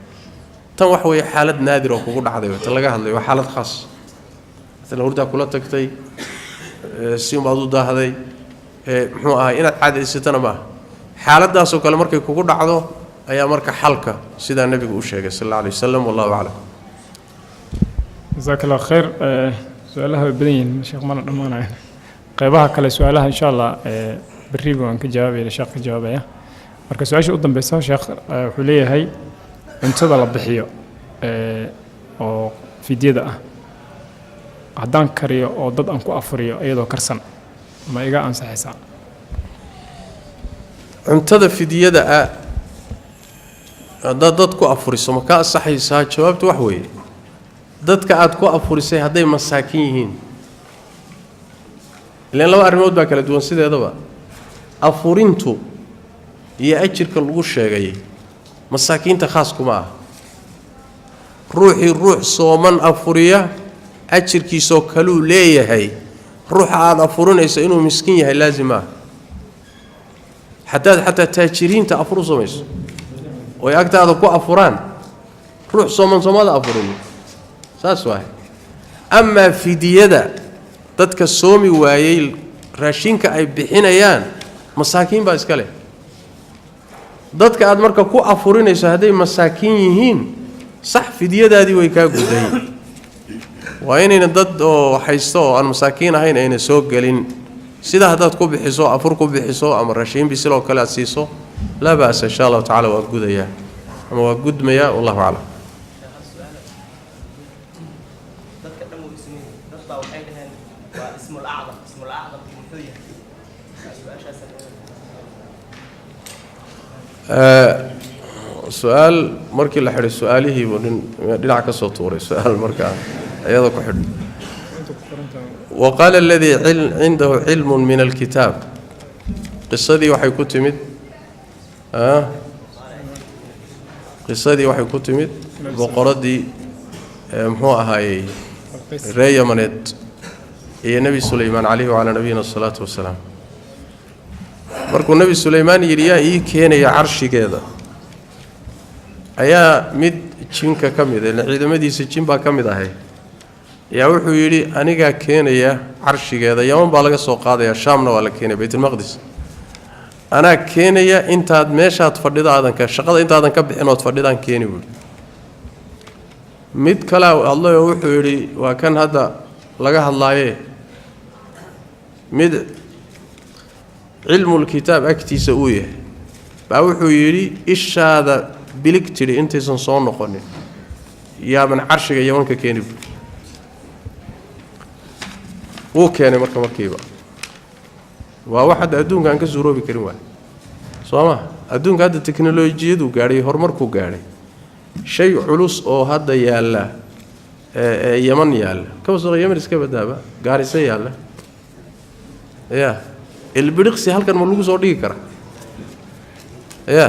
tan wax weeye xaalad naadir oo kugu dhacday tan laga hadlayo waa xaalad khaas tan hurdaa kula tagtay si umaad u daahday muxuu ahaa inaad caadaysatana maaha xaaladaasoo kale markay kugu dhacdo ayaa marka xalka sidaa nebigu u sheegay sal alla alay wasalam wallahu aclam jazaak allah khayr su-aalaha way badan yihiin sheekh mana dhammaanaya qaybaha kale su-aalaha insha allah berriba waan ka jawaabaya sheekh ka jawaabaya marka su-aasha u dambeysa sheekh wuxuu leeyahay cuntada la bixiyo oo fidyada ah haddaan kariyo oo dad aan ku afuriyo iyadoo karsan ma iga ansaxaysaa cuntada fidyada ah haddaad dad ku afuriso ma ka ansaxaysaa jawaabtu wax weeye dadka aad ku afurisay hadday masaakin yihiin ilaan laba arrimood baa kala duwan sideedaba afurintu iyo ajirka lagu sheegay masaakiinta khaas kuma ah ruuxii ruux sooman afuriya ajirkiisoo kaluu leeyahay ruuxa aad afurinayso inuu miskiin yahay laazim ah xataa taajiriinta afur u samayso oo ay agtaada ku afuraan ruux sooman soomada afurin saas waay amaa fidiyada dadka soomi waayey raashinka ay bixinayaan masaakiin baa iska leh dadka aad marka ku afurinayso hadday masaakiin yihiin sax fidyadaadii way kaa guday waa inayna dad oo haysto oo aan masaakiin ahayn ayna soo gelin sida haddaad ku bixiso afur ku bixiso ama raashin bisiloo kale aad siiso laa ba'sa insha allahu tacaala waa gudayaa ama waa gudmayaa wallahu aclam su-aal markii la xidhay su-aalihiibuu dhinac ka soo tuuray su-aal markaa iyada ku xidh waqaala aladii cindahu cilmu min alkitaab qisadii waxay ku timid boqoradii muxuu ahaayey ree yamaneed iyo nebi sulaymaan calayhi wacalaa nabiyina asalaatu wasalaam markuu nebi sulaymaan yidhi yaa ii keenaya carshigeeda ayaa mid jinka ka mid ciidamadiisa jin baa ka mid ahay ayaa wuxuu yidhi anigaa keenaya carshigeeda yaman baa laga soo qaadaya shaamna waa la keenaya baytulmaqdis anaa keenaya intaad meeshaad fadhida aadanka shaqada intaadan ka bixin ood fadhidaan keeni buuhi mid kalea hadlayoo wuxuu yidhi waa kan hadda laga hadlaaye mid cilmulkitaab agtiisa uu yahay baa wuxuu yidhi ishaada bilig tidhi intaysan soo noqonin yaaban carshiga yamanka keeni buuhi wuu keenay markiiba waa wax hadda adduunka aan ka suuroobi karin waay soo ma adduunka hadda teknolojiyadu gaadhay horumarkuu gaadhay shay culus oo hadda yaalla yaman yaalla kabasoo yaman iska badaaba gaarisa yaalla ya ilbiriqsi halkan ma lagu soo dhigi karaa ya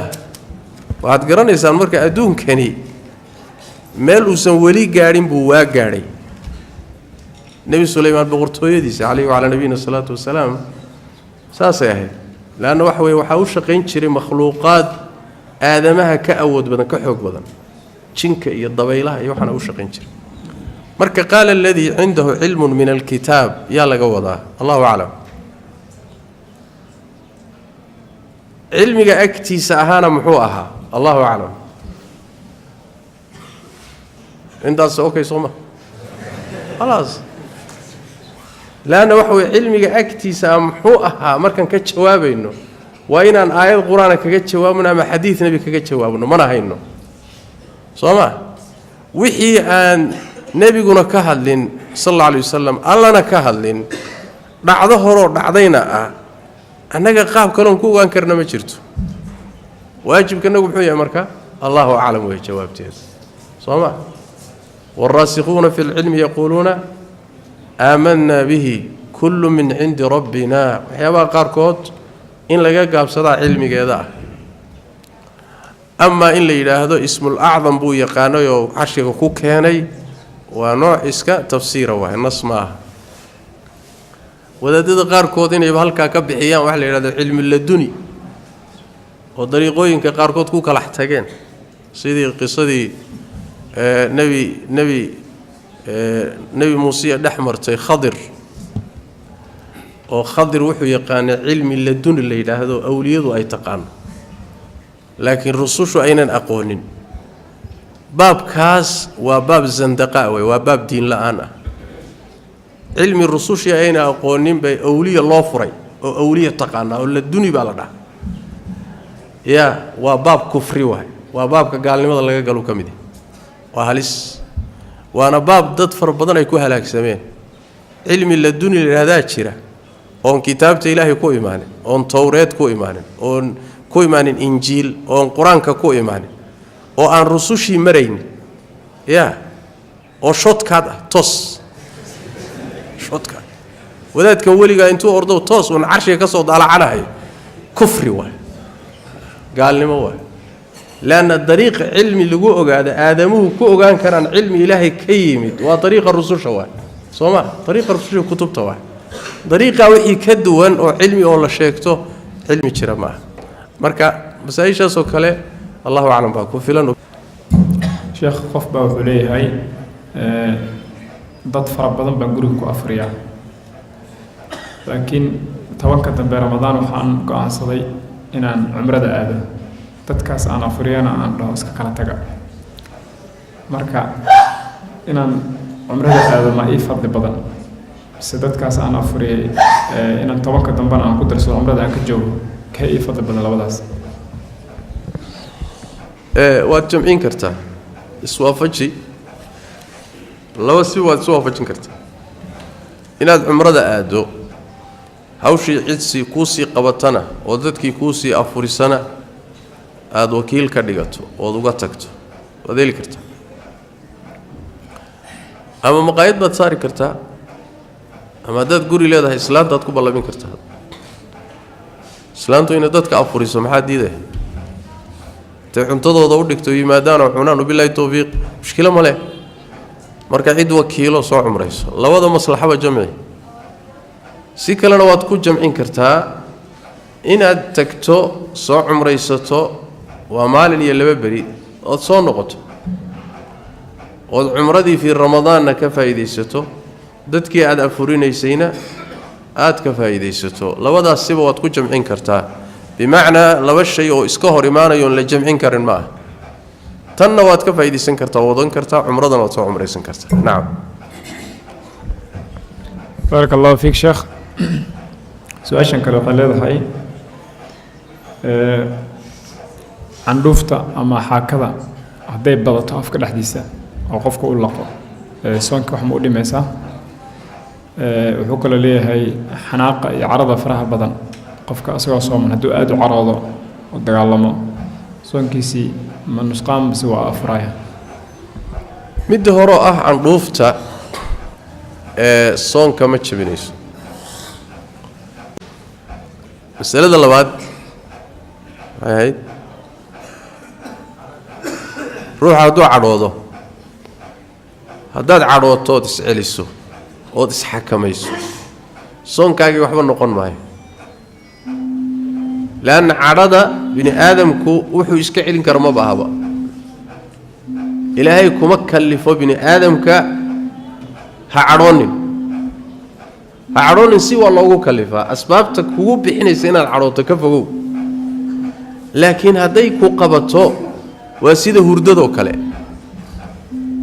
waxaad garanaysaan marka adduunkani meel uusan weli gaadhin buu waa gaadhay nebi sulaymaan boqortooyadiisa calayhi wacalaa nabiyina asalaatu wasalaam saasay ahayd leanna waxa weye waxaa u shaqayn jiray makhluuqaad aadamaha ka awood badan ka xoog badan jinka iyo dabaylaha iyo waxaana u shaqayn jiray marka qaala aladii cindahu cilmun min alkitaab yaa laga wadaa allahu aclam cilmiga agtiisa ahaana muxuu ahaa allahu aclam intaas okay soo ma khalaas laanna waxa weye cilmiga agtiisa muxuu ahaa markaan ka jawaabayno waa inaan aayad qur-aana kaga jawaabno ama xadiid nebi kaga jawaabno mana hayno soo ma wixii aan nebiguna ka hadlin sal alla alay wasalam allana ka hadlin dhacdo horoo dhacdayna ah annaga qaab kaloon ku ogaan karna ma jirto waajibkanagu muxuu yahay marka allahu aclam wey jawaabteeda soo ma waalraasikuuna fi lcilmi yaquuluuna aamanaa bihi kullu min cindi rabbina waxyaabaha qaarkood in laga gaabsadaa cilmigeeda ah amaa in la yidhaahdo ismul acdam buu yaqaanay oo carshiga ku keenay waa nooc iska tafsiira waay nas ma aha wadaadada qaarkood inayba halkaa ka bixiyaan waxa la yidhahdo cilmi laduni oo dariiqooyinka qaarkood ku kalax tageen sidii qisadii nebi muuse dhex martay khadir oo khadir wuxuu yaqaanay cilmi laduni la yidhaahdo awliyadu ay taqaano laakiin rusushu aynan aqoonin baabkaas waa baab zandaqa wey waa baab diin la-aan ah cilmi rusushii ayna aqoonin bay awliya loo furay oo awliya taqaanaa oo laduni baa la dhaha ya waa baab kufri waay وبابك قال لماذا لقى قالوا كمدي وهلس وأنا باب ضد فربنا يكون هلاك سمين علم الدنيا لهذا شرة أون كتابة إلهي كو إيمان أون توراة كو إيمان أون كو إيمان إنجيل أون قرآن كو إيمان أون رسوشي مرين يا أو شوت كذا توس شوت كذا وذات كولي قال أنتوا أرضو توس ونعرشي كصوت على عناي كفري واحد قال لي ما هو لأن الطريق علمي اللي جوه قاعد آدمه كو كان علم إلهي كيمد وطريق الرسول شواه سمع طريق الرسول كتب تواه طريقة وحي كدوان أو علمي ولا شيكته علمي شرا معه مركا بس أي شيء سوكله الله أعلم باكو فلان شيخ قف بوحوليه هاي ضد فرب بدن بنقولك أفريا لكن توكل برمضان وحان قاعد صدي إن عمره آدم dadkaas aan afriyana aan dhaho iska kala taga marka inaan umrada aado ma ii fadli badan si dadkaas aan afriyay inaan tobanka dambana aan ku darso umrada aan ka joogo ka ii fadli badan labadaas waad jamciin kartaa iswaafaji laba si waad iswaafajin kartaa inaad umrada aado hawshii cidsi kuu sii qabatana oo dadkii kuu sii afurisana aad wakiil ka dhigato oo uga tagto wadeeli karta ama maqaayad baad saari kartaa ama dad guri leedahay islaanta aad ku ballamin kartaa islaantu inay dadka afuriso maxaa diiday tay cuntadooda u dhigto yimaadaan oo cunaan billahi tawfiiq mushkilo ma leh marka cid wakiilo soo cumrayso labada maslaxaba jamci si kalena waad ku jamcin kartaa inaad tagto soo cumraysato ومالن يلبى بري أتصون نقطة وعمرتي في رمضان كفايدة ستو دتك عاد أفورين يسينا عاد كفايدة ستو لو هذا السبب وتكون جمعين كرتا بمعنى لو الشيء إسكهر إيمانا يون لجمعين كرن معه تنوات كفايدة سنكرتا وضن كرتا عمرنا وتو عمري سنكرتا نعم بارك الله فيك شيخ سؤال شنكر خليل هاي عندوفتا أما حاكذا هذي بدأت أفكر حديثة أو قفك أقول لقو سواء كوحم أقول مسا وحكى لي هاي حناقة عرضة فرها بدن قفك أسوأ صوم هدو أدو عرضة ودقالما سواء كيسي من نسقام بسوا أفرايا مد هراء عندوفتا صون كما تشبنيس مسألة اللباد هاي روح هدو عروضه هداد عروضه تسأليسو oo isxakamayso soonkaagi waxba noqon maayo laana carada bini aadamku wuxuu iska celin karo ma baahaba ilaahay kuma kallifo bini aadamka ha caroonin si waa loogu kallifaa asbaabta kugu bixinaysa inaad carooto ka fogow laakiin hadday ku qabato waa sida hurdadoo kale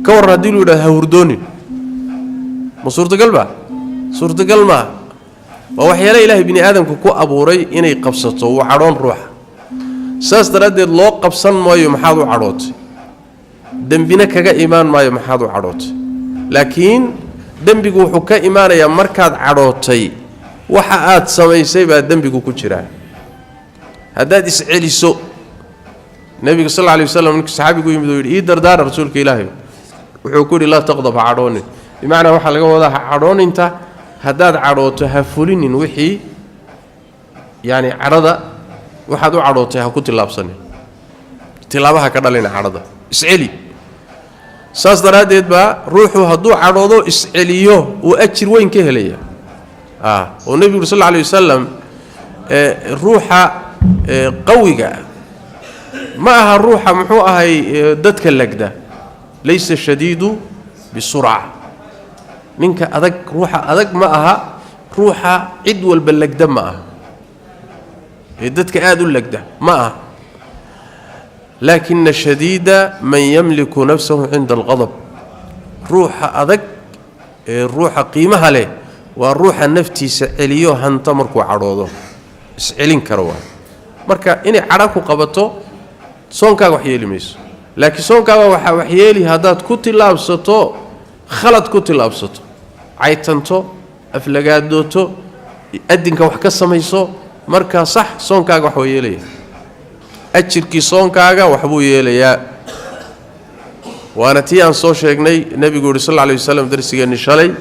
ka war haddii lu yidhaahdo ha hurdoonin ma suurtagal ba suurtagal ma waa waxyaala ilaahay bini aadamku ku abuuray inay qabsato uu cadhoon ruuxa saas daraaddeed loo qabsan maayo maxaad u cadhootay dembina kaga imaan maayo maxaad u cadhootay laakiin dembigu wuxuu ka imaanayaa markaad cadhootay waxa aad samaysay baa dembigu ku jiraa haddaad isceliso nabiga sal alla alay wasalam ninkii saxaabigu yimid oo yidhi ii dardaara rasuulka ilaahay wuxuu ku yidhi laa taqdab ha cadhoonin bimacnaa waxaa laga wadaa ha cadhooninta haddaad cadhooto ha fulinin wixii yani cadhada waxaad u cadhootay ha ku tillaabsanin tilaabaha ka dhalina cadhada isceli saas daraaddeed baa ruuxu hadduu cadhoodo isceliyo uu ajir weyn ka helaya oo nebigu sal alla alay wasalam ruuxa qawiga ma aha ruuxa muxuu ahay dadka lagda laysa shadiidu bisurca ninka adag ruuxa adag ma aha ruuxa cid walba lagda ma aha dadka aad u lagda ma aha لكن الشديد من يملك نفسه عند الغضب روح أذك الروح قيمها له والروح النفتي سأليه هنتمرك وعروضه سألين كروان مركا إني عراكو قبطو soonkaaga wax yeeli mayso laakiin soonkaaga waxa wax yeeli haddaad ku tilaabsato khalad ku tilaabsato caytanto aflagaadooto adinka wax ka samayso marka sax soonkaaga wax way yeelaya ajirkii soonkaaga waxbuu yeelayaa waana tii aan soo sheegnay nabigu sallallahu alayhi wasallam darsigeeni shalay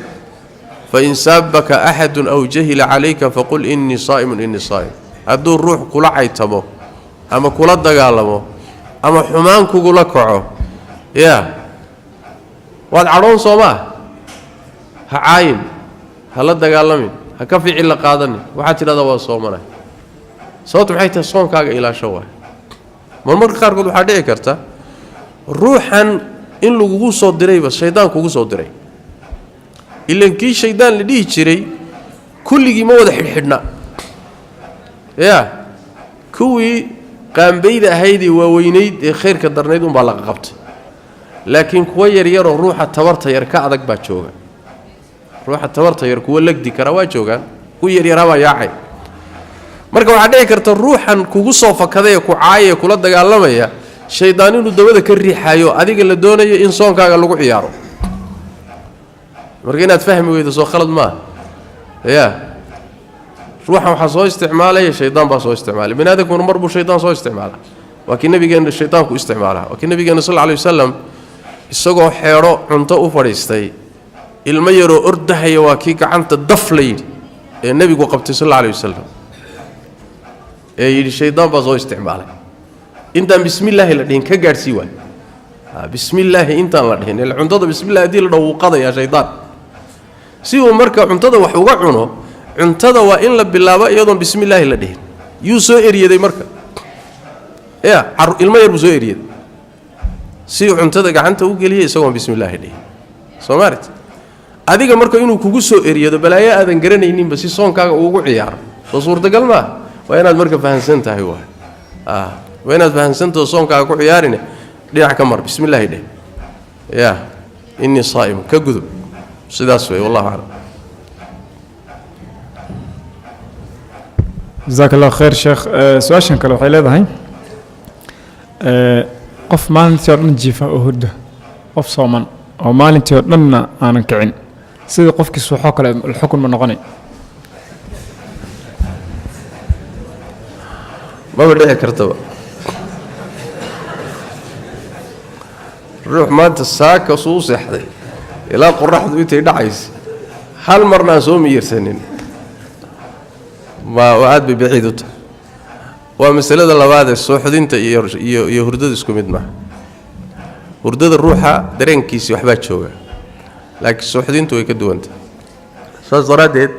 fa in saabaka ahadun aw jahila alayka faqul inni saa'imun inni saa'im hadduu ruux kula caytamo ama kula dagaalamo ama xumaan kugula kaco waad cadhoon Soomaa ha caayin ha la dagaalamin ha ka ficil la qaadanin waxa tirada waa Soomanay sababtu waxay tahay soonkaaga ilaasho waa marmarka qaarkood waxa dhici karta ruuxan in lagu soo dirayba shaydaan kugu soo diray ilankii shaydaan la dhihi jiray kulligii ma wada xidhxidhna kuwii qaanbayda ahaydii waaweynayd ee khayrka darnayd un baa laga qabtay laakiin kuwa yar yar oo ruuxa tabarta yar ka adag baa jooga ruuxa tabarta yar kuwa lagdi kara waa joogaan ku yar yar baa yaacay marka waxa dhici karta ruuxan kugu soo fakaday ku caayay kula dagaalamaya shaydaan inuu dabada ka riixayo adiga la doonayo in soonkaaga lagu ciyaaro marka inaad fahmi weydo soo khalad ma ruuxan waxa soo isticmaalaya shaydaan baa soo isticmaalay binaadamku marbu shaydaan soo isticmaala waa kii nabigeena shaydaanku isticmaala waa kii nabigeena sallallahu alayhi wasallam isagoo xeero cunto u fadhiistay ilmo yaro ordahaya waa kii gacanta daflay ee nabigu qabtay sallallahu alayhi wasallam ee yiri shaydaan baa soo isticmaalay intaan bismillaah la dhihin ka gaarsi waa bismillaah intaan la dhihin cuntada bismillaah hadii la dhaw qadaya shaydaan si uu marka cuntada wax uga cuno cuntada waa in la bilaabo iyadoon bismillaah la dhihin yuu soo eriyaday marka ilmo yar buu soo eriyaday si uu cuntada gacanta u geliyay isagoon bismillaah dhihin Soomaaliyeed adiga marka inuu kugu soo eriyado balaayo aadan garanaynin ba si soonkaaga ugu ciyaaro soo suurtagal ma waa inaad marka fahansan tahay waa inaad fahansanto soonkaaga ku ciyaarine dhinac ka mar bismillaah dhih inni saa'im ka gudub sidaas way wallahi a'lam جزاك الله خير شيخ سؤال كله waxay leedahay qof maalintii oo dhan jiifa oo hurdo qof sooman oo maalintii oo dhanna aanan kicin sida qofkii suuxo kale xukun ma noqonay ma dhici kartaba ruux maanta saaka soo seexday ilaa qorraxdu intay dhacaysay hal marna soo miyirsanin ما وعد ببعيدته ومسألة لبعض الصحدين iyo hurdada isku mid ma hurdada ruuxa dareenkiisa waxba jooga laakiin suuxdintu way ka duwanta saaradeed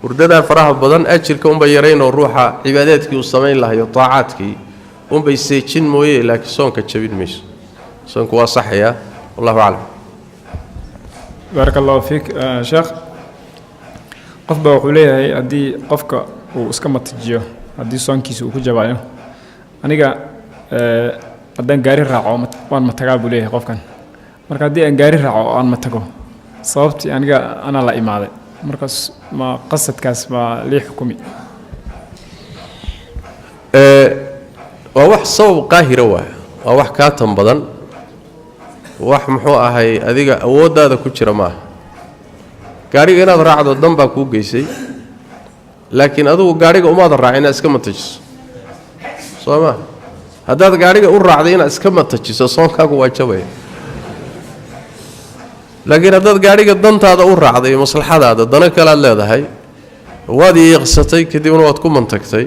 hurdada faraha badan ajirka un bay yareeyno ruuxa cibaadaadkii uu sameyn lahayo taacadkii un bay seejin mooyee laakiin soonka jabin mayso soonku waa saxaya wallahu a'lam barakallahu fiik sheekh qof baa wuxuu leeyahay haddii qofka uu iska matajiyo haddii soonkiisa uu ku jabaayo aniga haddaan gaari raaco waan matagaa buu leeyahay qofkan marka haddii aan gaari raaco oo aan matago sababtii aniga ana la imaaday markaas ma qasadkaas ma lii xukumi waa wax sabab qaahira waa wax ka tan badan wax muxuu ahay adiga awoodaada ku jira maaha gaariga inaad raacdo dan baa ku geysay laakiin adigu gaariga uma raacina iska matajiso sooma haddaad gaariga u raacday inaad iska matajiso soonkaagu waa jabay laakiin haddaad gaariga dantaada u raacday maslaxadaada dana kale aad leedahay waad yeeqsatay kadibna waad ku mantagtay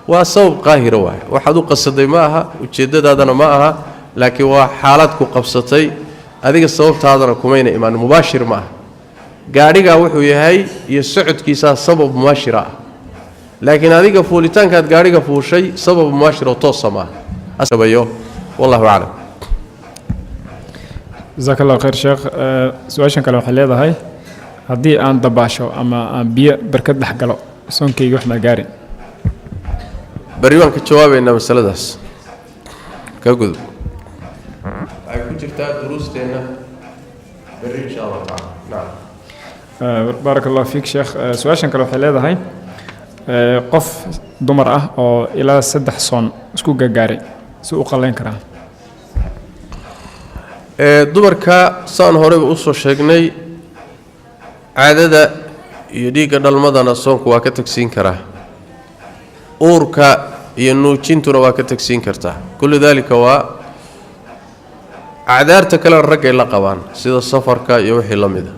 waa sabab qaahira waxaad u qasaday ma aha ujeedadaadana ma aha laakiin waa xaalad ku qabsatay adiga sababtaadana kumayna imaan mubaashir ma aha gaariga wuxuu yahay iyo socodkiisa sabab mubaashir ah laakiin adiga fuulitaankaad gaariga fuushay sabab mubaashir oo toos ah asabayo wallahu a'lam جزاك الله خير شيخ سؤال كله waxay leedahay hadii aan dabaasho ama aan biyo barkad dhex galo soonkayga wax ma gaarin bari waan ka jawaabeynaa masaladaas ka gudub ay ku jirtaa duruusteena bari insha Allah ta'ala naam بارك الله فيك شيخ سؤال كله waxay leedahay qof dumar ah oo ilaa 3 soon isku gaaray si u qalayn karaa dumarka saan horeba u soo sheegnay caadada iyo dhiigga dhalmadana soonku waa ka tagsiin karaa uurka iyo nuujintuna waa ka tagsiin kartaa kullu daalika waa acdaarta kale rag ay la qabaan sida safarka iyo wixii la mid ah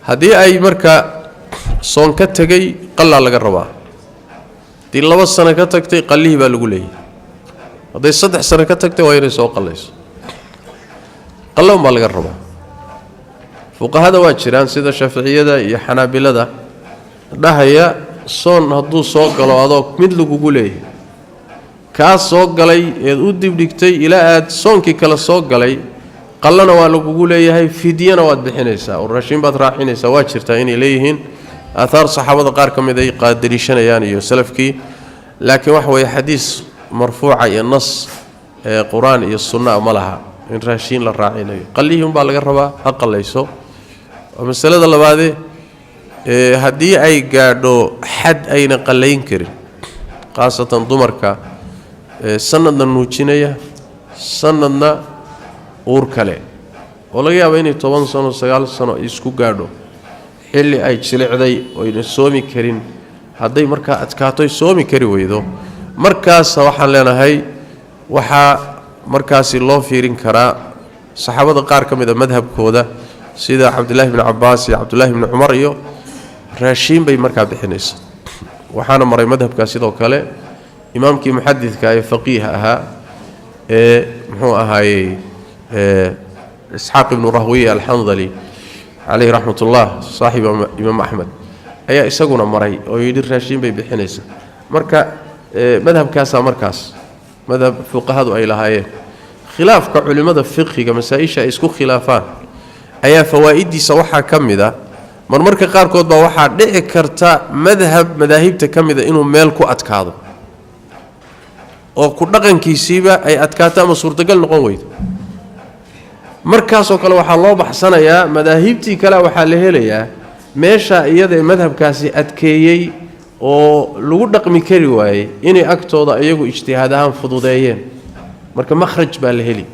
haddii ay marka soon ka tagay qallaa laga rabaa haddii 2 sano ka tagtay qallihii baa lagu leeyahay hadday 3 sano ka tagtay waa inay soo qallayso qalloon baa laga rabaa fuqahada waa jiraan sida shaaficiyada iyo xanaabilada dhahaya soon hadduu soo galo adoo mid lagugu leeyahay kaa soo galay eed u dibdhigtay ilaa aad soonkii kale soo galay qallana waa lagugu leeyahay fidyana waad bixinaysaa oo raashin baad raaxinaysaa waa jirtaa inay leeyihiin aathaar saxaabada qaar ka mid ay qaadariishanayaan iyo salafkii laakiin waxa weeye xadiis marfuuca iyo nas ee quraan iyo sunna ma laha in raashin la raacinayo qallihii baa laga rabaa ha qallayso masalada labaad haddii ay gaadho xad ayna qallayn karin khaasatan dumarka sanadna nuujinaya sanadna uur kale oo laga yaabo inay 10 sano 9 sano isku gaadho xilli ay jilicday oo ayna soomi karin hadday markaa adkaato ay soomi kari weydo markaas waxaan leenahay waxaa markaasi loo fiirin karaa saxaabada qaar ka mid ah madhabkooda sida cabdullaahi ibn cabbaas iyo cabdullaahi ibn cumar iyo raashiin bay markaa bixinaysa waxaana maray madhabkaas sidoo kale imaamkii muxadidka ee faqiih ahaa ee muxuu ahaayey isxaaq ibn rahwiy al-handali alayhi rahmatullah saaxiib imaam ahmed ayaa isaguna maray oo yidhi raashiin bay bixinaysa marka madhabkaas markaas madhab fuqahadu ay lahaayeen khilaafka culimada fiqhiga masaa'isha isku khilaafaan ayaa fawaa'idiisa waxa kamida marmarka qaar kood baa waxa dhici karta madaahibta kamida inuu meel ku adkaado oo ku dhaqankiisiiba ay adkaato ama suurtagal noqon weydo markaas oo kale waxa loo baxsanayaa madaahibtii kale waxa la helayaa meesha iyada madhabkaasi adkeeyay oo lagu dhaqmi kari waayay inay agtooda iyagu ijtihaad ahaan fududeeyeen marka makhraj baa la heli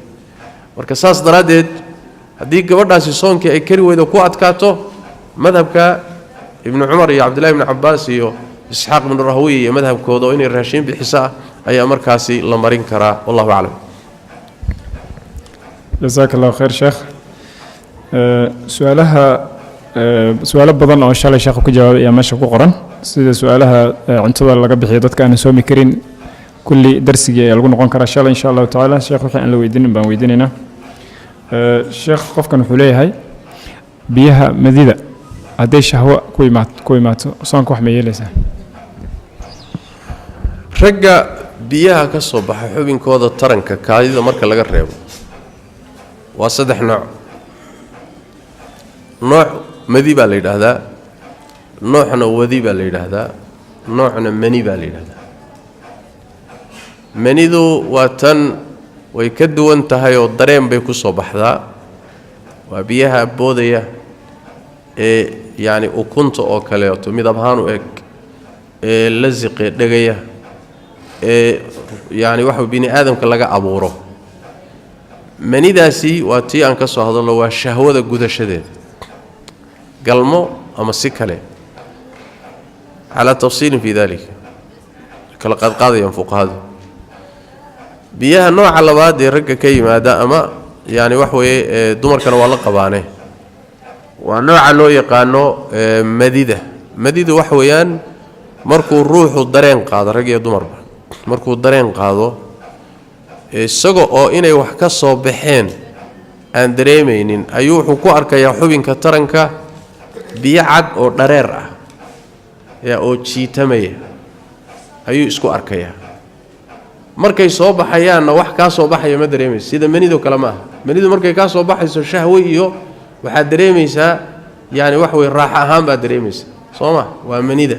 marka saas daraadeed haddii gabadhaasi soonkii ay kari weydo ku adkaato madhabka ibn cumar iyo cabdullaahi ibn cabbaas iyo isxaaq ibn rahwiy iyo madhabkooda oo inay raashin bixisa ayaa markaasi la marin karaa wallahu a'lam jazakallahu khair sheekh su'aalo badan oo shalay sheekhu ku jawaabay ayaa meesha ku qoran sida su'aalaha cuntada laga bixiyo dadka aan soomi karin kulli darsigii ayaa lagu noqon karaa shalay insha Allah ta'ala sheekh wixii aan la weydiinin baan weydiinaynaa sheekh qofkan wuxuu leeyahay biyaha madida hadday shahwa ku imaato soonka wax ma yeelaysaa ragga biyaha ka soo baxa xubinkooda taranka kaadida marka laga reebo waa 3 nooc madi baa la yiraahdaa noocna wadi baa la yiraahdaa noocna mani baa la yiraahdaa manidu waa tan way ka duwan tahay oo dareen bay ku soo baxdaa waa biyaha boodaya ee yaani ukunta oo kale oo midab ahaan u eg ee laziqe dhagaya ee yaani waxa bini aadamka laga abuuro manidaasi waa tii aan ka soo hadalno waa shahwada gudashadeeda galmo ama si kale على تفصيل في ذلك كلا قد قاضي ينفق هذا بيها نوع لباد رجع كيما دا أما يعني وحوي دمر كانوا والله قبانه ونوع لو يقانو مديدة وحويان مركو الروح الدرين قاضي رجع دمر مركو الدرين قاضو السجو أو إني وحكا صبحين أندريمين أيوه حكو أركا يحوين كترنكا بيعد أو درير يا أو تشيتمية أيوه إسكو أركيا markay soo baxayaan wax ka soo baxaya ma dareemayso sida manido kala ma manido markay ka soo baxayso shahwo iyo waxa dareemaysaa yaani wax way raax ahaan ba dareemaysaa sooma waa manida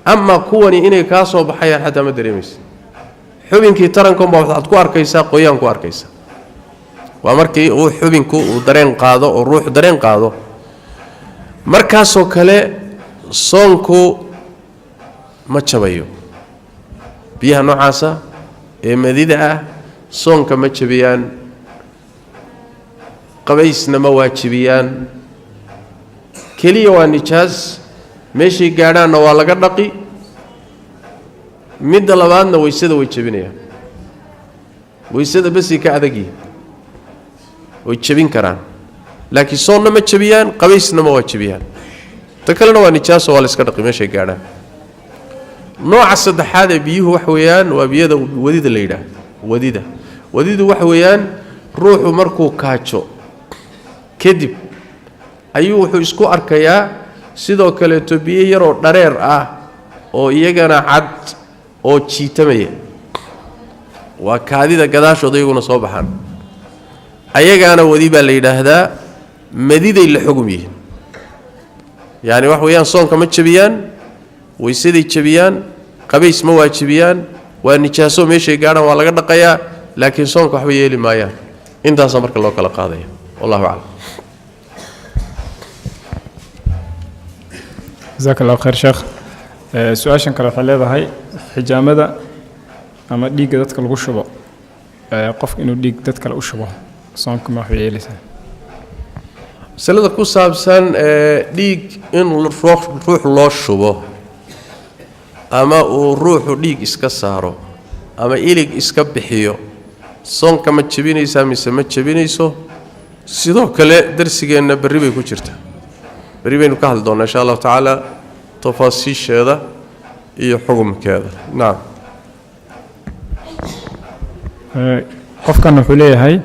amma kuwani inay ka soo baxayaan hada ma dareemayso xubinkii tarankoon baa waxaad ku arkaysaa qoyaan ku arkaysaa waa markii uu xubinku uu dareen qaado oo ruux dareen qaado markaas oo kale soonku ma jabayo biyaha noocaasa ee madida ah soonka ma jabiyaan qabaysna ma waajibiyaan keliya waa nijaas meeshay gaadhaanna waa laga dhaqi midda labaadna weysada way jabinayaan weysada basi ka adagi way jabin karaan laakiin soonna ma jabiyaan qabaysna ma waajibiyaan ta kalena waa nijaaso waa la iska dhaqi meeshay gaadhaan nooca saddexaad ee biyuhu wax weeyaan waa biyada wadida la yidhaah wadidu wax weeyaan ruuxu markuu kaajo kadib ayuu wuxuu isku arkayaa sidoo kaleeto biyo yaroo dhareer ah oo iyagana cad oo jiitamaya waa kaadida gadaashooda iyaguna soo baxaan ayagaana wadi baa la yidhaahdaa madiday la xugum yihiin yani wax weeyaan soonka ma jabiyaan weysaday jabiyaan qabays ma waajibiyaan waa nijaaso meeshay gaadhaan waa laga dhaqayaa laakiin soonka waxba yeeli maayaan intaasaa marka loo kala qaadaya wallahu aclam jazaak allahu khayr sheekh su-aashan kale waxay leedahay xijaamada ama dhiigga dadka lagu shubo qofka inuu dhiig dad kale u shubo soonka ma waxay yeelaysaa masalada ku saabsan dhiig in ruux loo shubo ama uu ruuxu dhiig iska saaro ama ilig iska bixiyo soonka ma jabinaysaa mise ma jabinayso sidoo kale darsigeenna berri bay ku jirtaa berri baynu ka hadli doonnaa insha allahu tacaala tafaasiisheeda iyo xukumkeeda nacam qofkan wuxuu leeyahay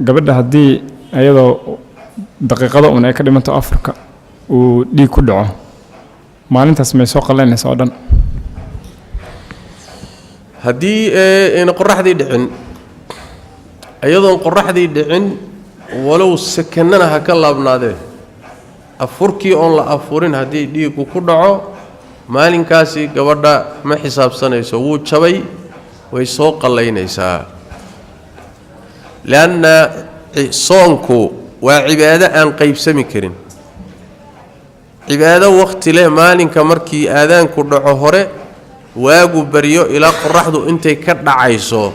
gabadha haddii iyadoo daqiiqada un ay ka dhimanto afurka uu dhiig ku dhaco maalintaas may soo qallaynaysa oo dhan haddii ayna qoraxdii dhicin iyadoon qoraxdii dhicin walow sakannana ha ka laabnaadee afurkii oon la afurin haddii dhiiggu ku dhaco maalinkaasi gabadha ma xisaabsanayso wuu jabay way soo qallaynaysaa leanna soonku waa cibaado aan qaybsami karin cibaado wakhti leh maalinka markii aadaanku dhaco hore waagu baryo ilaa qoraxdu intay ka dhacayso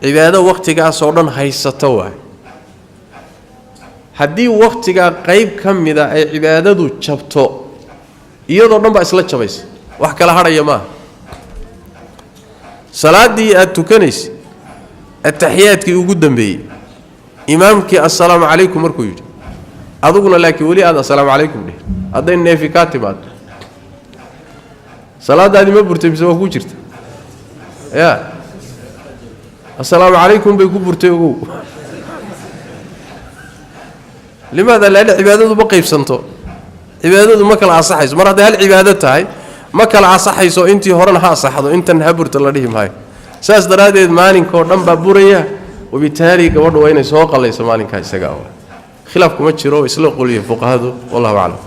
cibaado wakhtigaasoo dhan haysata waay haddii wakhtigaa qayb ka mida ay cibaadadu jabto iyadoo dhan baa isla jabaysa wax kala hadhaya maaha salaaddii aad tukanaysa ataxiyaadkii ugu dambeeyey imaamkii assalaamu calaykum markuu yidhi aduguna laakiin weli aad assalaamu calaykum dheh hadday neefi kaa timaado salaadaadii ma burtay mise waa ku jirta ya assalaamu calaykum bay ku burtay ogow limaada laala cibaadadu ma qaybsanto cibaadadu ma kala asaxayso mar hadday hal cibaado tahay ma kala asaxayso intii horena ha asaxdo intan ha burta la dhihi maayo saas daraaddeed maalinkoo dhan baa buraya wabitaali gabadhu waa inay soo qallayso maalinkaa isaga ah khilaaf kuma jiro isla qoliyo fuqahadu wallahu aclam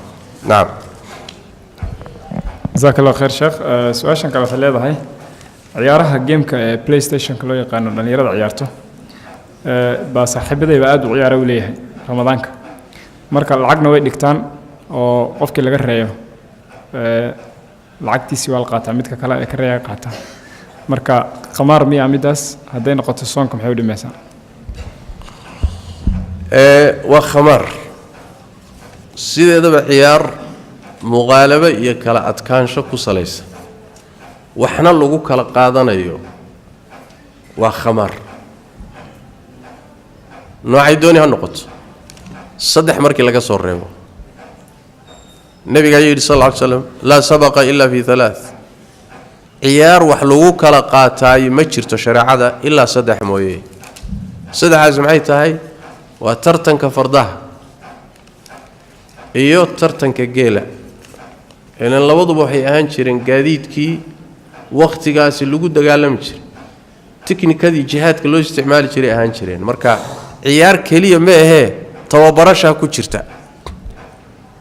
nacam jazaak allah khayr sheekh su-aashan kale waxay leedahay ciyaaraha geemka ee playstationka loo yaqaano dhallinyarada ciyaarto baa saaxiibadayba aad u ciyaara u leeyahay ramadaanka marka lacagna way dhigtaan oo qofkii laga reeyo lacagtiisii waa la qaataa midka kale ee ka reeya qaataa marka qamaar miyaa middaas hadday noqoto soonka maxay u dhimaysaa waa khamaar sideedaba ciyaar muqaalabo iyo kala adkaansho ku salaysa waxna lagu kala qaadanayo waa khamaar noocay dooni ha noqoto saddex markii laga soo reebo nebiga ayuu yidhi sal lla ly slam laa sabaqa ila fi alaath ciyaar wax lagu kala qaataayo ma jirto shareecada ilaa saddex mooye saddexaas maxay tahay waa tartanka fardaha iyo tartanka geela ilan labaduba waxay ahaan jireen gaadiidkii wakhtigaasi lagu dagaalami jiray tiknikadii jihaadka loo isticmaali jiray ahaan jireen marka ciyaar keliya ma ahee tababarashaa ku jirta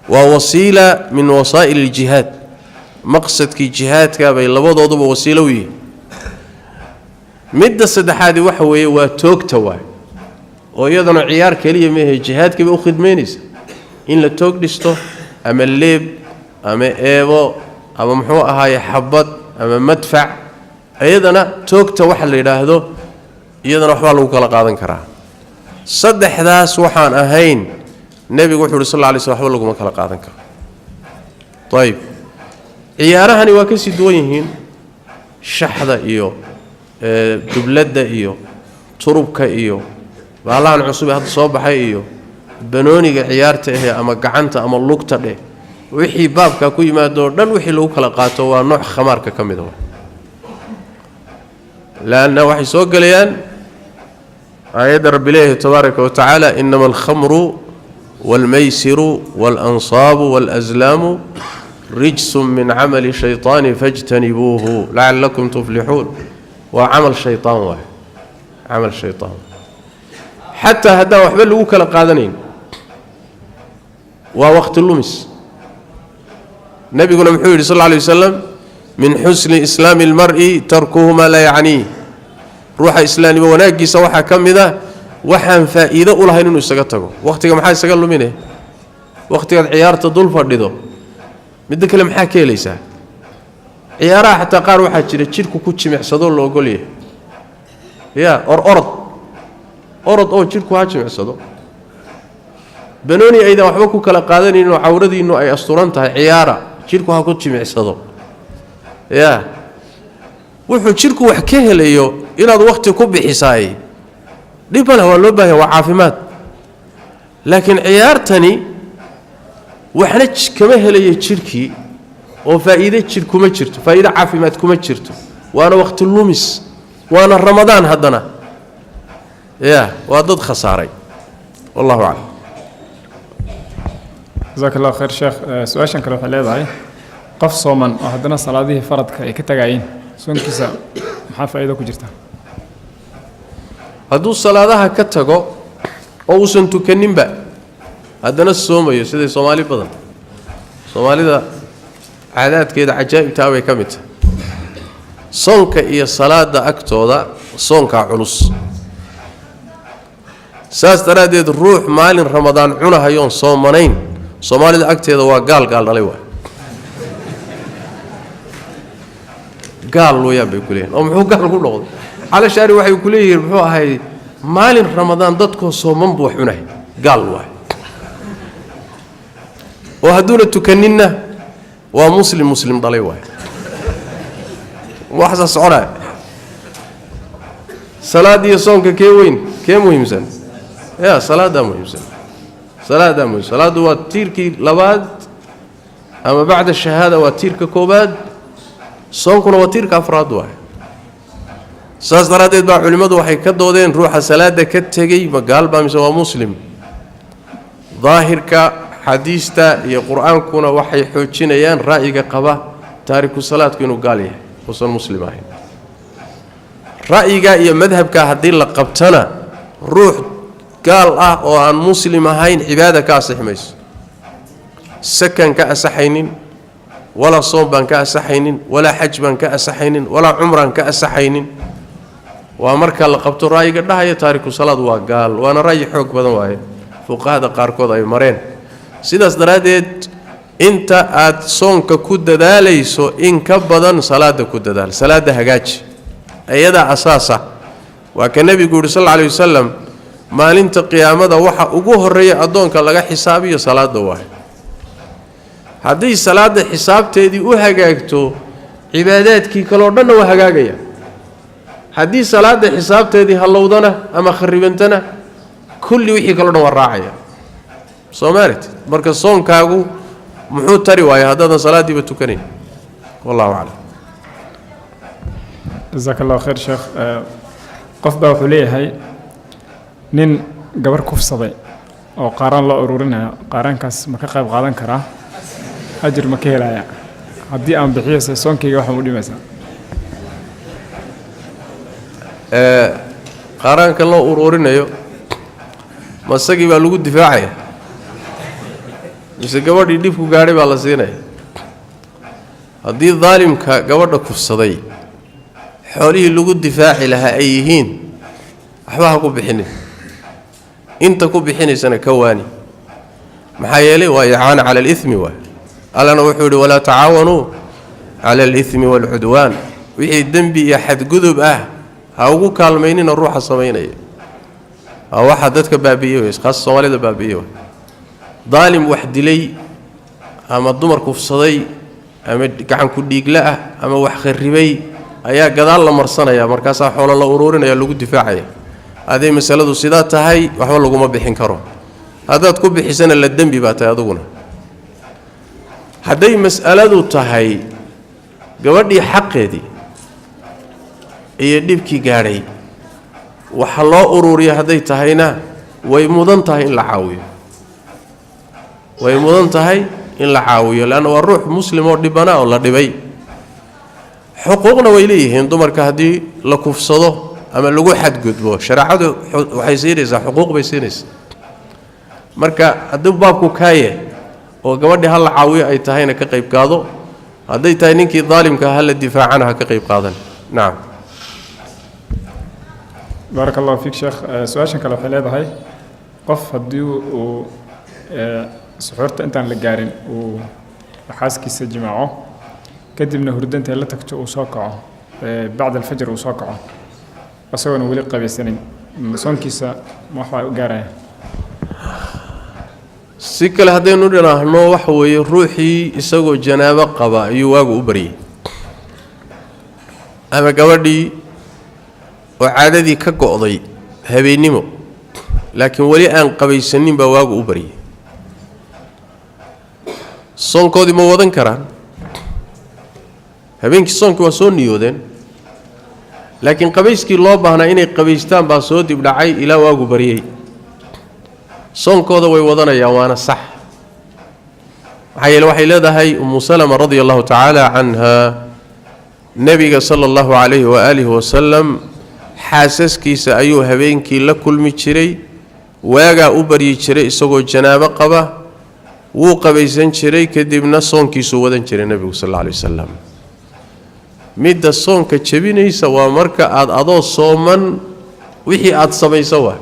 waa wasiila min wasaa'il aljihaad maqsadkii jihaadka bay labadooduba wasiilo u yihiin midda saddexaadi waxa weeye waa toogta waay oo iyadana ciyaar keliya ma ahee jihaadkii bay u khidmaynaysa in la toog dhisto ama leeb ama eebo ama muxuu ahaaye xabad ama madfac ayadana toogta waxa la yiraahdo iyadana waxba lagu kala qaadan karaa saddexdaas waxaan ahayn nabigu wuxuu sallallahu alayhi wasallam waxba lagu kala qaadan karo طيب ciyaarahani waa ka sii duwan yihiin shaxda iyo dublada iyo turubka iyo baalahan cusub hadda soo baxay iyo banooniga ciyaarta ama gacanta ama lugta dhe wixii baabka ku yimaado dhan wixii lagu kala qaato waa nooc khamaarka kamid ah laana waxay soo galayaan aayada rabbileeyahay tabaaraka wa taala innamal khamru wal maysiru wal ansabu wal azlamu رجس من عمل الشيطان فاجتنبوه لعلكم تفلحون وعمل شيطان واحد عمل شيطان حتى هدا وحبل لو كلا قادنين ووقت اللمس نبينا محمد صلى الله عليه وسلم من حسن اسلام المرء تركه ما لا يعنيه روح اسلامي وناجي سوحا كمدا waxaan faa'iido u lahayn inuu isaga tago waqtiga maxaa isaga luminay waqtiga ciyaarta dul fadhido mid kale maxaa ka helaysaa ciyaaraha xataa qaar waxa jira jirku ku jimicsado loo ogoliyay orod oo jirku ha jimicsado banooni ayda waxba ku kala qaadanayno cawradiinu ay asturan tahay ciyaara jirku ha ku jimicsado wuxuu jirku wax ka helayo inaad waqti ku bixisaay dhibana waa loo baahan waa caafimaad laakiin ciyaartani waxna kama helayo jirkii oo faa'iido jir kuma jirto faa'iido caafimaad kuma jirto waana waqti lumis waana ramadaan hadana waa dad khasaaray wallahu a'lam jazakallahu khair sheekh su'aashan kale waxa leedahay qof sooman oo hadana salaadihii faradka ay ka tagayeen soonkiisa maxaa faa'iido ku jirta hadduu salaadaha ka tago oo uusan tukaninba haddana soomayo sida Soomaali badan Soomaalida caadaadkeeda cajaa'ibta way ka mid tahay soonka iyo salaada agtooda soonka culus saas daraadeed ruux maalin ramadaan cunahayoon soomanayn Soomaalida agteeda waa gaal dhalay waa gaal weeyaan bay ku leeyihiin oo muxuu gaal ku noqday على شاري waxay ku leeyihiin muxuu ahay maalin ramadaan dadku sooman buu xunay gaal waa oo haduuna tukanina waa muslim dhalay waa waxa socda salaadii soonka kee weyn kee muhiimsan salaada muhiimsan salaadu waa tiirkii labaad ama bacda shahada waa tiirka koobaad soonkuna waa tiirka afraad waa saas daraadeed baa culimadu waxay ka doodeen ruuxa salaada ka tagay magaal baa mise waa muslim daahirka xadiista iyo quraankuna waxay xoojinayaan raayiga qaba taariku salaadku inuu gaal yahay oo muslim ahayn raayiga iyo madhabka hadii la qabtana ruux gaal ah oo aan muslim ahayn cibaada ka saxmayso sakan ka asaxaynin wala soom baan ka asaxaynin wala xaj baan ka asaxaynin wala umraan ka asaxaynin waa marka la qabto raayiga dhahayo taariku salaad waa gaal waana raay xoog badan waaye fuqaada qaarkood ay mareen sidaas daraadeed inta aad soonka ku dadaalayso in ka badan salaada ku dadaal salaada hagaaji ayada asaasa waa ka nabigu sallallahu alayhi wasallam maalinta qiyaamada waxa ugu horeeya adoonka laga xisaabiyo salaada waa hadii salaada xisaabteedii u hagaagto cibaadaadkii kale oo dhan waa hagaagaya haddii salaada xisaabteedii halowdana ama kharibantana kulli wixii kala dhan waraacaya Soomaaliyeed marka soonkaagu muxuu tari waaya haddana salaadiiba tukanin wallahu a'lam jazakallahu khair sheekh qof baa wuxuu leeyahay nin gabar kufsaday oo qaran la ururinayo qarankaas ma ka qayb qaadan karaa ajir ma ka helaya haddii aan bixiyo soonkayga waxa u dhimaysaa qaranka loo ururinayo masagi baa lagu difaacaya mise gabadhii dhibku gaaray baa la siinaya haddii dhaalimka gabadha kufsaday xoolihii lagu difaaci lahaa ay yihiin waxba ha ku bixinin inta ku bixinaysana ka waani maxaa yeelay waa yacaana cala alithmi waa allana wuxuu yidhi walaa tacaawanu cala alithmi waalcudwaan wixii dembi iyo xadgudub ah ha ugu kaalmaynina ruuxa samaynaya waxa dadka baabi'iyay khaas Soomaalida baabi'iyay daalim wax dilay ama dumar kufsaday ama gacan ku dhiigla ah ama wax kharibay ayaa gadaal la marsanaya markaas xoolo la ururinaya lagu difaacaya aday masaladu sidaa tahay waxba lagu ma bixin karo hadaad ku bixisana la dambi baa tahay aduguna haday mas'aladu tahay gabadhii xaqeedii iyo dhibkii gaaray waxa loo ururiyo haday tahayna way mudan tahay in la caawiyo way mudan tahay in la caawiyo laana waa ruux muslim oo dhibana oo la dhibay xuquuqna way leeyihiin dumarka hadii la kufsado ama lagu xadgudbo shariicadu waxay siinaysaa xuquuq bay siinaysaa marka hadii baabku kaaye oo gabadhi hal la caawiyo ay tahayna ka qayb qaado haday tahay ninkii daalimka hal la difaacana ka qayb qaadan naam بارك الله فيك شيخ سؤال كلا حلاد هاي قف هديو و سحورت أنت عن الجارين وحاسك يسجمعه كدبنا هردنت هلا تكتو وساقعه بعد الفجر وساقعه أسوأ نقول قبل سنين صون كيسا ما حوا جاره سكال هذين نورنا هنو وحوي روحي يسوق جنابة قبا يواجه أبري أما قبردي وعادتي كقاضي هبينيمو لكن ولي أن قبل سنين بواجه أبري صون كودي ما ودن كران هبينك صون كواسون نيودن لكن قبيسكي الله بهنا إني قبيستان باسودي بدعي إلى واجه بريء صون كودا ويودنا يا وانا صح حي الوحي لذا هي أم سلمة رضي الله تعالى عنها نبي صلى الله عليه وآله وسلم حاسسكي سأيو هبينكي لكل متشري واجا أبري تشري سوى جنابة قبا وقبيسن تشري كدبنا صونكي سودن تشري النبي صلى الله عليه وسلم مد الصون كتشبيني سوا مركا أضو صومن وحي أتصبي سوا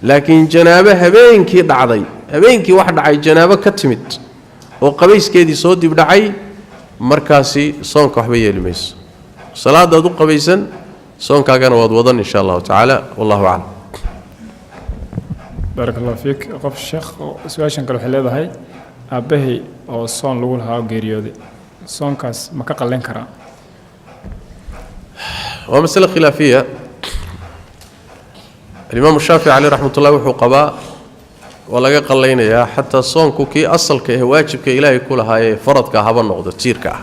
لكن جنابه هبينكي دعضي هبينكي واحد عاي جنابه كتمت وقبيس كيدي صودي بدعي مركاسي صونك وحبيه لميس صلاة دو قبيسا صونك كان وضن إن شاء الله تعالى والله أعلم بارك الله فيك قف الشيخ سؤال كلا حلاد هاي أبهي أو صون لولها وغيريودي صون كاس ما كقلين كرا ومسألة خلافية الإمام الشافعي عليه رحمة الله وحقباء ولا قلينا يا حتى صون كوكي أصل كهواجب كإلهي كلها فرض كهبا النقطة تصير كه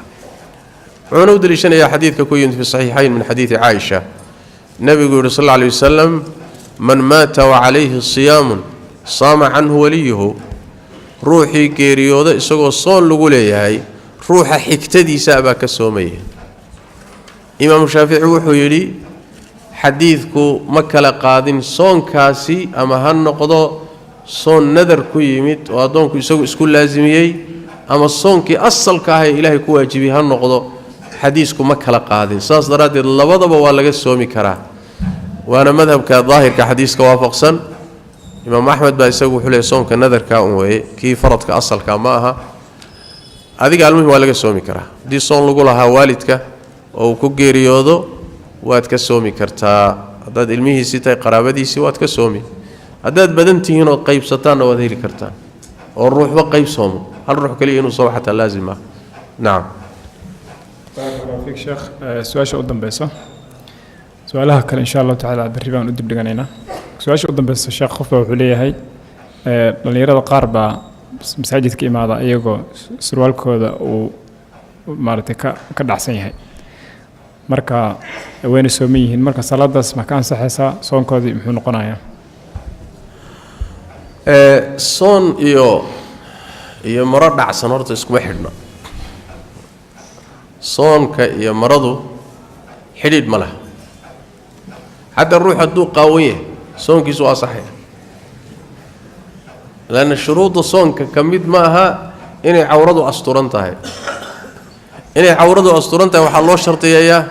عنود ليشنا يا حديث كوين في الصحيحين من حديث عائشة النبي يقول صلى الله عليه وسلم من مات وعليه الصيام صام عنه وليه روحي كيريودا إسقو صون لقولي هاي روح حكتدي سابا كسوميه إمام الشافعي وحيري حديثكو مكلا قادم صون كاسي أما هالنقضو صون نذر كويمت وأدونكو يسقو اسكول لازميي أما الصون كي أصل كاهي إلهي كواجبي هالنقضو حديثكو مكلا قادم ساس درادي اللبضب ولا قسومي كراه وأنا مذهب كظاهر كحديث كوافقسا إمام أحمد بيسوي حلي صوم كنذر كأموي كي فرض كأصل كماها هذه قال المهم ولا قسومي كراه دي صون لقولها والدك أو كجيريودو واتكسومي كرتا هذا علمه سيتا قرابتي سوى واتكسومي هذا بدنتي هنا قيب ستان وذيل كرتا والروح بقيب صوم هل الروح كلي إنه صباحة لازمة نعم. بارك الله فيك شيخ سؤال شو قدام بيسه سؤالها كان إن شاء الله تعالى بالربان ودب دقنينا سؤال شو قدام بس الشيخ خفه وحليه هاي لأن يرى القاربة مساجد كإمادة أيقو سروال كودا ومارتي كدعسين هاي مركا وين سوميهن مركا صلاة داس مكان صحيسا صون كودي محون قنايا صون iyo maro dhacsan horta isku xidhna soonka iyo maradu xidhiidh ma laha حتى الروح هدو قوية صونك سوا صحيح لأن شروط الصون كميد معها إني عورضوا أسطورنتها إني عورضوا أسطورنتها وحلو شرطية يا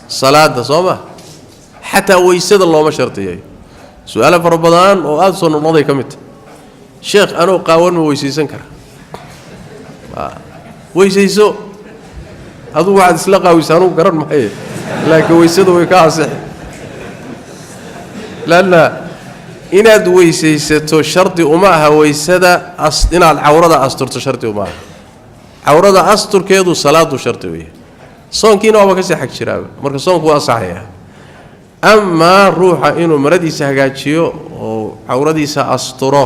صلاة صومة حتى ويسد الله ما شرطية سؤال في رمضان وأصلا الماضي كميت شيخ أنا قاون ويسيسن كره ويسيسو aduu waxaad isla qaawisaan uu garan maayo laakiin weysadu way ka asix laana inaad weysaysato shardi uma aha weysada inaad cawrada asturto shardi uma aha cawrada asturkeedu salaadu shardi weeye soonkiina waa ka sii xaq jiraa marka soonku waa saxaya ama ruuxa inuu maradiisa hagaajiyo oo cawradiisa asturo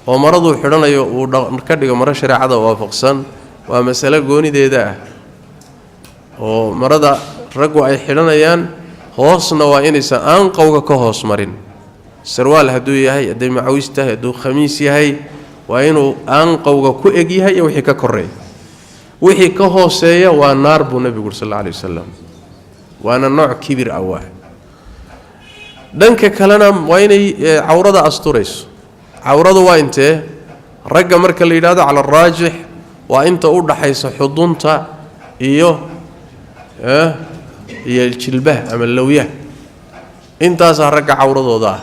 oo maradu xidhanayo uu ka dhigo maro shariicada waafaqsan waa mas'alo goonideeda ah oo marada raggu ay xidhanayaan hoosna waa inaysan aanqowga ka hoos marin sarwaal hadduu yahay hadday macawiis tahay hadduu khamiis yahay waa inuu aanqowga ku eg yahay iyo wixii ka koreeya wixii ka hooseeya waa naar buu nebigu sal alla alay wasalam waana nooc kibir awaa dhanka kalena waa inay cawrada asturayso cawradu waa intee ragga marka la yidhaahdo cala araajix waa inta u dhaxaysa xudunta iyo jilbaha ama lawyaha intaasaa ragga cawradooda ah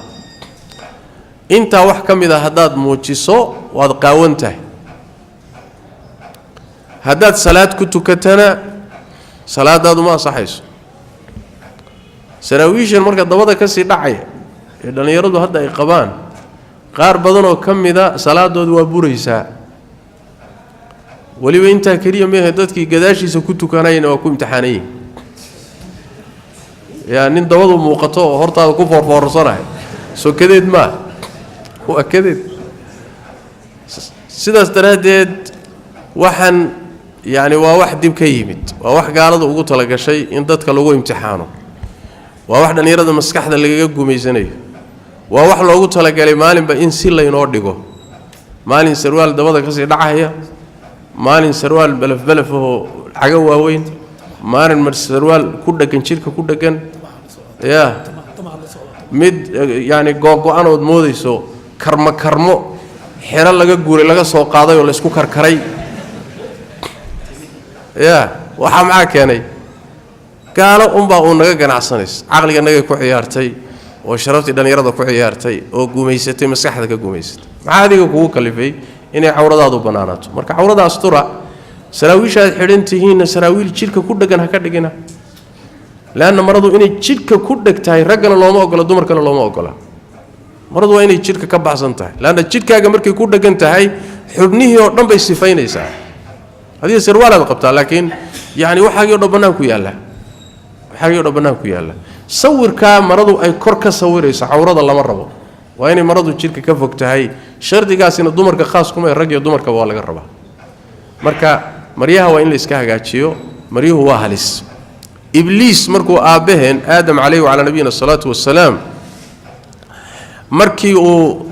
intaa wax ka mid a haddaad muujiso waad qaawan tahay haddaad salaad ku tukatana salaadaadu ma ansaxayso saraawiishan marka dabada ka sii dhacaya ee dhallinyaradu hadda ay qabaan qaar badan oo ka mida salaadoodu waa buraysaa weliba intaa keliya meehe dadkii gadaashiisa ku tukanayana waa ku imtixaanayiin yaa nin dabadu muuqato oo hortaada ku foorfoorsanahay soo kadeed maa waa kadeed sidaas daraaddeed waxaan yani waa wax dib ka yimid waa wax gaalada ugu talagashay in dadka lagu imtixaano waa wax dhallinyarada maskaxda lagaga gumaysanayo waa wax loogu talagalay maalinba in si laynoo dhigo maalin sarwaal dabada ka sii dhacaya maalin sarwaal balaf oo caga waaweyn maalin mar sarwaal ku dhagan jirka ku dhagan ya mid yani googo-an ood moodayso karmo xero laga guuray laga soo qaaday oo la isku karkaray ya waxaa maxaa keenay gaalo unbaa uu naga ganacsanays caqliga naga ku ciyaartay oo sharaftii dhallinyarada ku ciyaartay oo gumaysatay maskaxda ka gumaysatay maxaa adiga kugu kalifay inay cawradaadu bannaanaato marka cawrada astura saraawiishaad xidhan tihiinna saraawiil jidhka ku dheggan ha ka dhigina leanna maradu inay jidhka ku dheg tahay raggana looma ogola dumarkana looma ogola maradu waa inay jidhka ka baxsan tahay leanna jidhkaaga markay ku dheggan tahay xubnihii oo dhan bay sifaynaysaa adiga sarwaalaad qabtaa laakiin yani waxaagii o dhan bannaan ku yaalla sawirkaa maradu ay kor ka sawirayso cawrada lama rabo waa inay maradu jidhka ka fog tahay shardigaasina dumarka khaas kuma rag iyo dumarkaba waa laga rabaa marka maryaha waa in la iska hagaajiyo maryuhu waa halis ibliis markuu aabbaheen aadam calayhi wacalaa nabiyina asalaatu wassalaam markii uu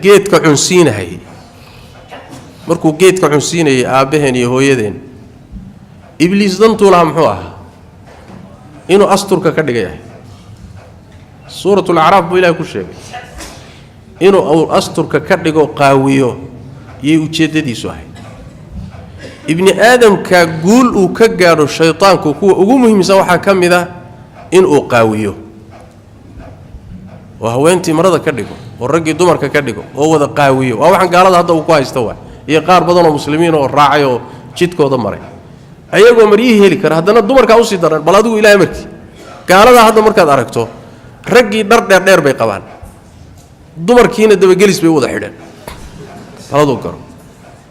geedka cunsiinayay aabbaheen iyo hooyadeen ibliis dantuu lahaa muxuu ahaa inuu asturka ka dhigayahay suuratulacraaf buu ilaahay ku sheegay inuu asturka ka dhigo qaawiyo yay ujeeddadiisu ahay ibni aadamka guul uu ka gaadho shaytaanku kuwa ugu muhiimsan waxaa ka mid ah inuu qaawiyo oo haweentii marada ka dhigo oo raggii dumarka ka dhigo oo wada qaawiyo waa waxaan gaalada hadda uu ku haysta waay iyo qaar badan oo muslimiin oo raacay oo jidkooda maray ayagoo maryihii heli kara haddana dumarkaa usii daran bal adigu ilaahay markii gaaladaa hadda markaad aragto raggii dhar dheerdheer bay qabaan dumarkiina dabagelis bay u wada xidheen baladuu garo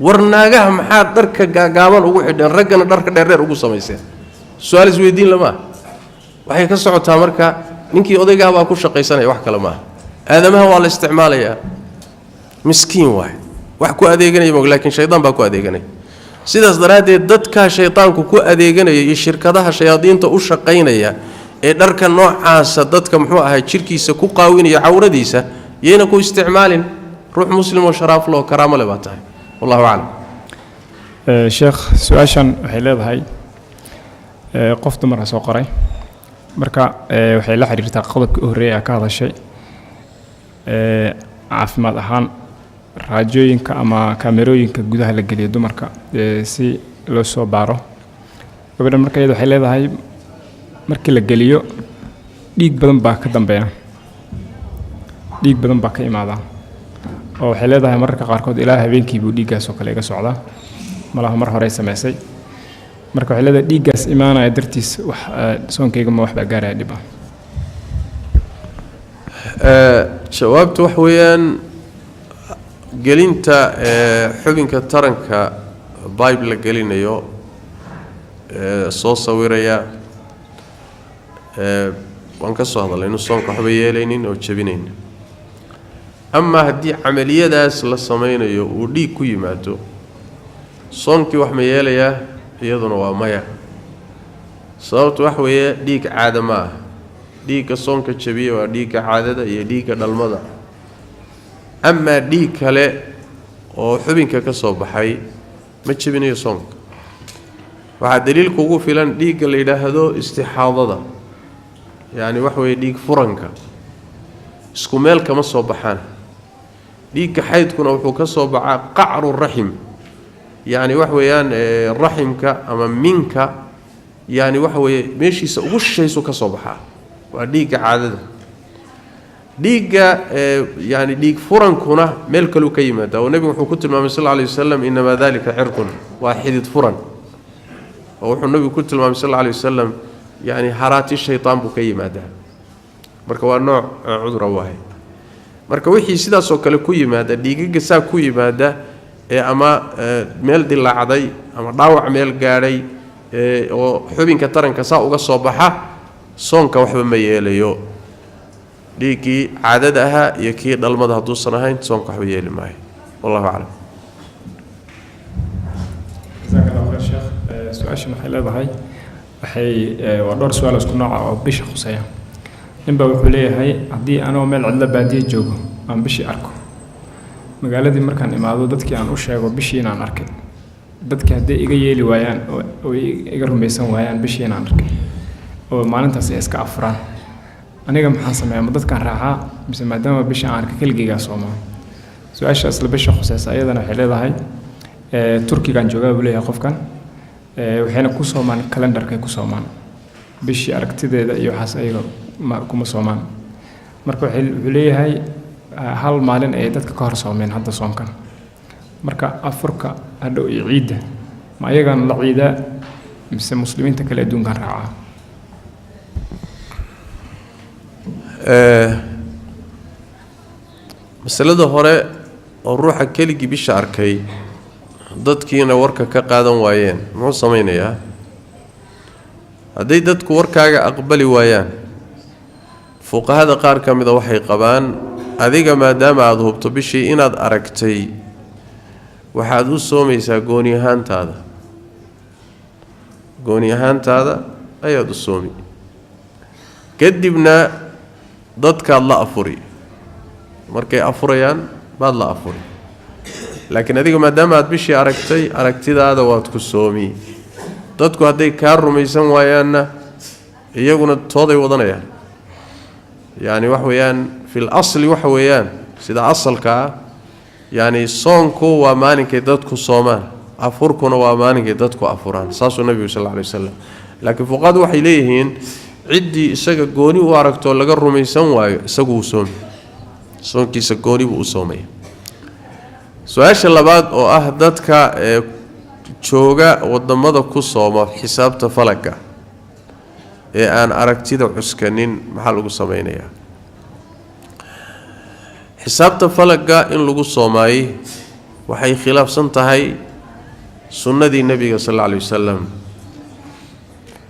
war naagaha maxaad dharka gaagaaban ugu xidheen raggana dharka dheerdheer ugu samayseen su-aal isweydiin lamaa waxay ka socotaa marka ninkii odaygaha baa ku shaqaysanaya wax kale maaha aadamaha waa la isticmaalayaa miskiin waay wax ku adeeganaya mog laakiin shaydaan baa ku adeeganaya sidaas daraaddeed dadkaa shaydaanku ku adeeganaya iyo shirkadaha shayaadiinta u shaqaynaya ee dharka noocaasa dadka muxuu ahay jirkiisa ku qaawinaya cawradiisa yayna ku isticmaalin ruux muslim oo sharaaf loo karaamo le baa tahay wallahu aclam sheekh su-aashan waxay leedahay qof dumara soo qoray marka waxay la xiriirtaa qodobka u horreeya ka hadashay caafimaad ahaan raajooyinka ama kaamerooyinka gudaha la geliyo dumarka si loo soo baaro gabadha marka iyada waxay leedahay markii la geliyo dhiig badan baa ka dambeeya dhiig badan baa ka imaada oo waxay leedahay mararka qaarkood ilaa habeenkii buu dhiiggaas oo kale iga socdaa malaha mar hore samaysay marka waxay leedahay dhiiggaas imaanaya dartiis wax soonkayga ma waxba gaaraya dhib ah jawaabtu wax weeyaan gelinta xubinka taranka bible la gelinayo soo sawiraya waan ka soo hadalay inuu soonka waxba yeelaynin oo jabinaynin ama haddii camaliyadaas la samaynayo uu dhiig ku yimaado soonkii wax ma yeelayaa iyaduna waa maya sababtu wax weeye dhiig caada ma ah dhiigga soonka jabiya waa dhiigga caadada iyo dhiigga dhalmada ama dhiig kale oo xubinka ka soo baxay ma jabinayo soonka waxaa daliilku ugu filan dhiigga la yidhaahdo istixaadada yani wax weeye dhiig furanka isku meel kama soo baxaan dhiigga xaydkuna wuxuu ka soo baxaa qacru raxim yani wax weeyaan raximka ama minka yani wax weeye meeshiisa ugu shaysu ka soo baxaa waa dhiigga caadada dhiigga yani dhiig furankuna meel kale ka yimaada oo nabigu wuxuu ku tilmaamay sallallahu alayhi wasallam inma dhalika cirqun waa xidid furan oo wuxuu nabigu ku tilmaamay sallallahu alayhi wasallam yani haraati shaytaan buu ka yimaada marka waa nooc cudur waahay marka wixii sidaas oo kale ku yimaada dhiigaga saa ku yimaada ama meel dilaacday ama dhaawac meel gaadhay oo xubinka taranka saa uga soo baxa soonka waxba ma yeelayo dhiigii caadada ahaa iyo kii dhalmada hadduusan ahayn soonka waxba yeeli maayo wallahu aclam jazakallahu khayr sheekh su-aashan waxay leedahay waa dhowr su-aal isku nooca oo bisha khuseeya ninbaa wuxuu leeyahay haddii anoo meel cidlo baadiye joogo aan bishii arko magaaladii markaan imaado dadkii aan u sheego bishii inaan arkay dadkii hadday iga yeeli waayaan oo iga rumaysan waayaan bishii inaan arkay oo maalintaas ay iska afuraan aniga maxaan sameeyaa ma dadkaan raacaa mise maadaama bishii aan arkay keligeygaa soomaa su-aasha isla bisha khuseysa ayadana waxay leedahay turkigaan joogaa buu leeyahay qofkan waxayna ku soomaan kalendarkay ku soomaan bishii aragtideeda iyo waxaas ayaga kuma soomaan marka wuxuu leeyahay hal maalin ay dadka ka hor soomeen hadda soomkan marka afurka hadhow iyo ciidda ma ayagan la ciidaa mise muslimiinta kale adduunkan raacaa masalada hore oo ruuxa keligii bisha arkay dadkiina warka ka qaadan waayeen muxuu samaynayaa hadday dadku warkaaga aqbali waayaan fuqahada qaar ka mida waxay qabaan adiga maadaama aada hubto bishii inaad aragtay waxaad u soomaysaa gooni ahaantaada ayaad u soomi kadibna dadkaad la afuri markay afurayaan baad la afuri laakiin adiga maadaama aad bishii aragtay aragtidaada waad ku soomi dadku hadday kaa rumaysan waayaanna iyaguna tooday wadanayaan yani wax weeyaan fil asli waxa weeyaan sida asalka ah yani soonku waa maalinkay dadku soomaan afurkuna waa maalinkay dadku afuraan saasuu nabigu sallallahu alayhi wasallam laakiin fuqaadu waxay leeyihiin ciddii isaga gooni u aragtoo laga rumaysan waayo isagu uu soomi soonkiisa gooni buu u soomaya su-aasha labaad oo ah dadka jooga wadamada ku sooma xisaabta falaga ee aan aragtida cuskanin maxaa lagu samaynayaa xisaabta falaga in lagu soomaayey waxay khilaafsan tahay sunnadii nebiga sal alla alay wasalam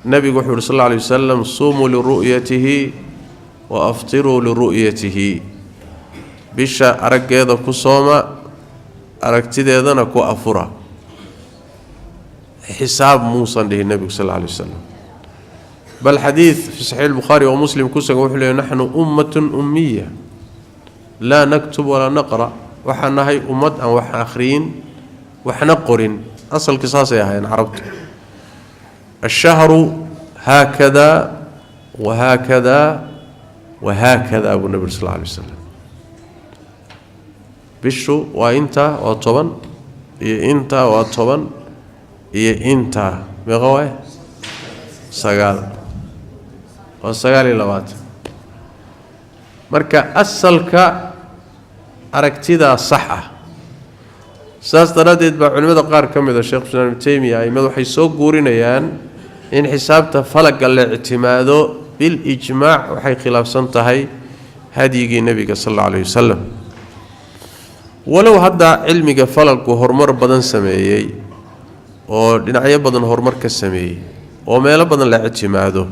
nebigu wuxuu uhi sal alla alay wasalam suumuu liru'yatihi wa aftiruu liru'yatihi bisha araggeeda ku sooma aragtideedana ku afura xisaab muusan dhihin nebigu sal alla alay wasalam bal xadiid fi saxiix albukhaari wa muslim ku sugan wuxuu leeyahy naxnu ummatun ummiya laa naktub walaa naqra waxaan nahay ummad aan wax akhriyin waxna qorin asalkii saasay ahaayeen carabtu ashahru haakada wahaakada wahaakada buu nebigu sal alla alay wasalam bishu waa intaa waa 10 iyo intaa waa 10 iyo intaa meeqa waay 9 waa 29 marka asalka aragtidaa sax ah saas daradeed baa culimada qaar ka mid ah Sheekh Islam Ibn Taymiyyah ay waxay soo guurinayaan in xisaabta falaga la ictimaado bil ijmaac waxay khilaafsan tahay hadiyigii nabiga sallallahu alayhi wasallam walow hadda cilmiga falagu horumar badan sameeyay oo dhinacyo badan horumar ka sameeyay oo meelo badan la ictimaado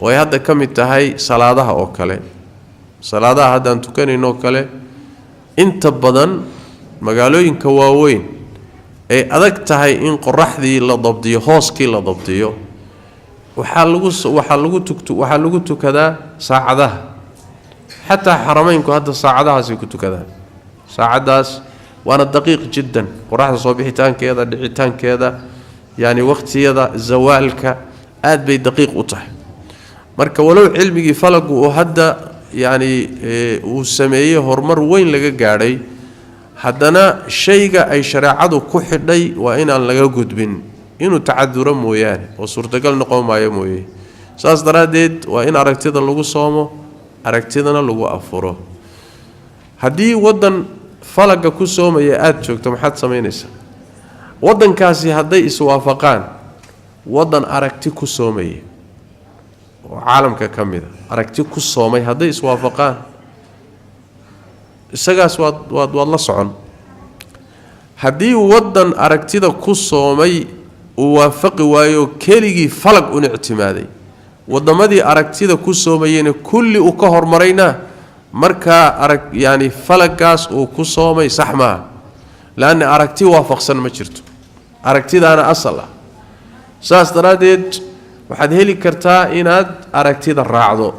oo ay hadda ka mid tahay salaadaha oo kale salaadaha hadda aan tukanayno kale inta badan magaalooyinka waaweyn ay adag tahay in qoraxdii la dabdiyo hooskii la dabdiyo waxa lagu tukadaa saacadaha hatta xarameynku hadda saacadahaas ku tukadaan saacadaas waana daqiiq jiddan qoraxda soo bixitaankeeda dhicitaankeeda yani waqtiyada zawaalka aad bay daqiiq u tahay marka walow cilmigii falagu oo hadda yani uu sameeyay horumar weyn laga gaadhay haddana shayga ay shariicadu ku xidhay waa inaan laga gudbin inuu tacaduro mooyaane oo suurtagal noqon maayo mooyee saas daraadeed waa in aragtida lagu soomo aragtidana lagu afuro haddii wadan falaga ku soomaya aad joogto maxaad samaynaysaa wadankaasi hadday iswaafaqaan wadan aragti ku soomaya oo caalamka ka mid ah aragti ku soomay hadday iswaafaqaan isagaas waad la socon haddii wadan aragtida ku soomay uu waafaqi waayo keligii falag u ictimaaday wadamadii aragtida ku soomayeen kulli uu ka hormarayna marka yani falagaas uu ku soomay sax ma laana aragti waafaqsan ma jirto aragtidaana asal ah saas daraadeed waxaad heli kartaa inaad aragtida raacdo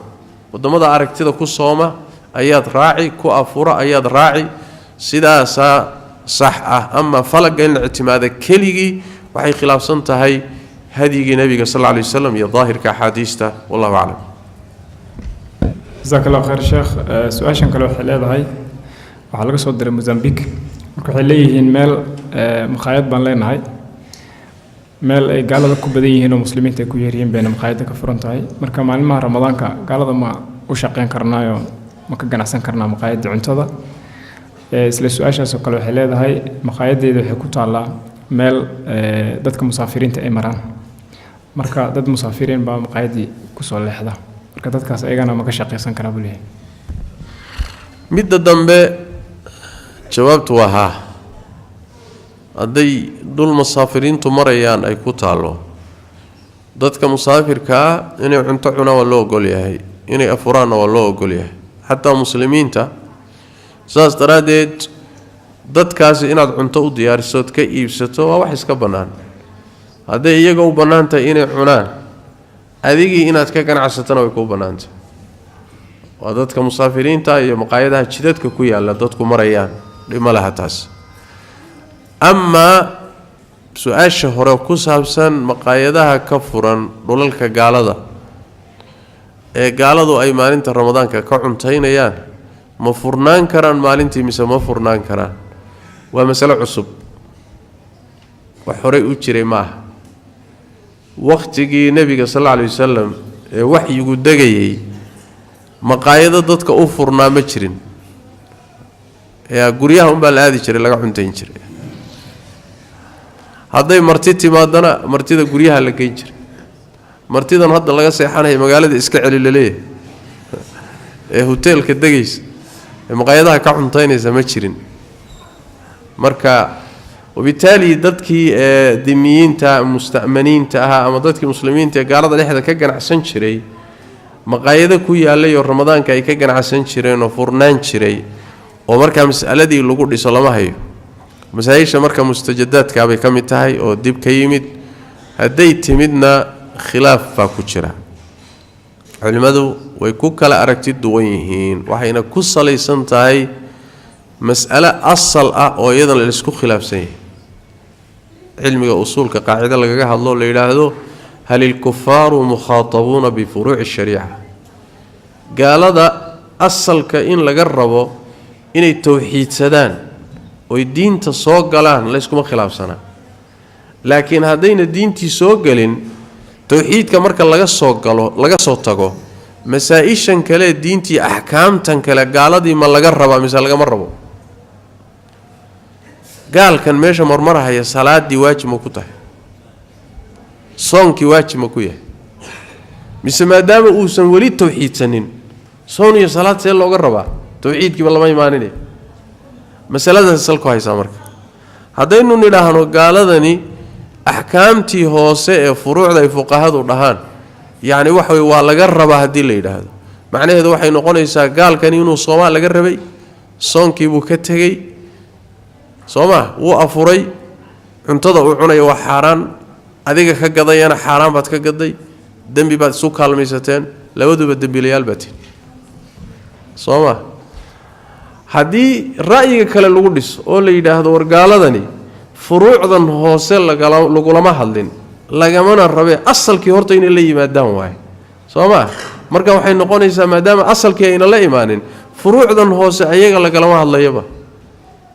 wadamada aragtida ku sooma ayaad raaci ku afura ayaad raaci sidaasa sax ah ama falaga in ictimaada keligii waxay khilaafsan tahay hadiyigii nabiga sallallahu alayhi wasallam iyo daahirka axaadiista wallahu a'lam جزاك الله خير شيخ سؤال كله وحلا هاي وحلقة صدر موزمبيق وحليه مال مخايط بان لين هاي مال قال هذا كبديه هنا مسلمين تكويرين بين مخايط كفرنت هاي مركب مع الماء رمضان قال هذا ما وشقين كرنايو ما كان أحسن كرنا مخايط عنتظر سؤال شيخ كله وحلا هاي مخايط إذا حكوت على مال دتك مسافرين تأمران مركب دت مسافرين بمخايط كسول لحظة dadkaas ayagana ma ka shaqeysan karaa buliye midda dambe jawaabtu waa ha haday dul musaafiriintu marayaan ay ku taalo dadka musaafirka inay cunto cunaan waa loo ogol yahay inay afuraan waa loo ogol yahay hatta muslimiinta saas daraadeed dadkaas inaad cunto u diyaariso ka iibsato waa wax iska banaan haday iyaga u banaantay inay cunaan adigii inaad ka ganacsatana way ku banaantay waa dadka musaafiriinta iyo maqaayadaha jidadka ku yaala dadku marayaan dhima laha taas amma su'aasha hore ku saabsan maqaayadaha ka furan dhulalka gaalada ee gaaladu ay maalinta ramadaanka ka cuntaynayaan ma furnaan karaan maalintii mise ma furnaan karaan waa mas'alo cusub wax hore u jiray maaha waqtigii nabiga sallallahu alayhi wasallam ee waxyigu dagayay maqaayado dadka u furnaa ma jirin ee guryaha un baa la aadi jiray laga cuntayn jiray hadday marti timaadana martida guryaha la geyn jiray martidan hadda laga seexanayo magaalada iska celilaleey ee hotelka dagaysa ee maqaayadaha ka cuntaynaysa ma jirin marka وبالتالي dadkii dimiyiinta musta'maniinta ah ama dadkii muslimiinta gaalada dhexda ka ganacsan jiray maqaayada ku yaalay oo ramadaanka ay ka ganacsan jireen oo furnaan jiray oo marka mas'aladii lagu dhiso lama hayo masaayisha marka mustajadaadka bay kamid tahay oo dib ka yimid haday timidna khilaaf fa ku jira culimadu way ku kala aragti duwan yihiin waxayna ku salaysan tahay mas'ala asal ah oo iyadan la isku khilaafsan yahay علمي أصول كقاعدة لقاها الله ليلاهدو هل الكفار مخاطبون بفروع الشريعة قال هذا أصل كإن لقربوا إن التوحيد سدان والدين تسوق قالان ليسكم خلاف سنة لكن هذين الدين تسوق قالين توحيد كمرك لقى سوق قالوا لقى صوتكو مسائشا كلا الدين تي أحكام تنكلا قال دي ما لقربوا مثال لقى مربوا gaalkan meesha marmarahaya salaadii waajib ma ku tahay soonkii waajib ma ku yahay mise maadaama uusan weli tawxiidsanin soon iyo salaad see looga rabaa tawxiidkiiba lama imaaninay masaladaas salku haysaa marka haddaynu nidhaahno gaaladani axkaamtii hoose ee furuucda ay fuqahadu dhahaan yacni waxa way waa laga rabaa haddii la yidhaahdo macnaheedu waxay noqonaysaa gaalkani inuu soomaa laga rabay soonkii buu ka tegey soomaa wuu afuray cuntada uu cunaya waa xaaraan adiga ka gadayana xaaraan baad ka gaday dembi baad isu kaalmaysateen labaduba dembiilayaal baad tihin soomaa haddii ra'yiga kale lagu dhiso oo la yidhaahdo wargaaladani furuucdan hoose lagulama hadlin lagamana rabe asalkii horta inay la yimaadaan waaye soomaa marka waxay noqonaysaa maadaama asalkii ayna la imaanin furuucdan hoose ayaga lagalama hadlayaba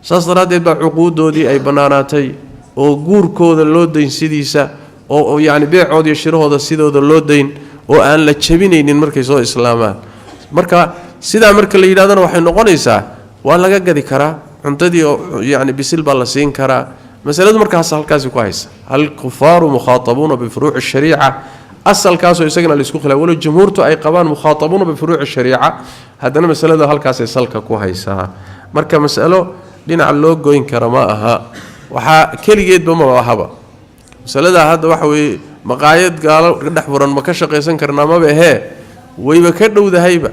saas daraaddeed baa cuquudoodii ay bannaanaatay oo guurkooda loo dayn sidiisa oo yacni beecooda iyo shirahooda sidooda loo dayn oo aan la jabinaynin markay soo islaamaan marka sidaa marka la yidhahdana waxay noqonaysaa waa laga gadi karaa cuntadii oo yacni bisil baa la siin karaa masaladu markaas halkaasi ku haysa hal kufaaru mukhaatabuuna bifuruuci shariica asalkaasoo isagana la isku khilaaf walow jumhuurtu ay qabaan mukhaatabuuna bifuruuci shariica haddana masalada halkaasay salka ku haysaa marka masalo dhinaca loo goyn kara ma aha waxaa keligeedba ma ahaba masaladaa hadda waxa weeye maqaayad gaalo dhex furan ma ka shaqaysan karnaa maba ahee wayba ka dhowdahayba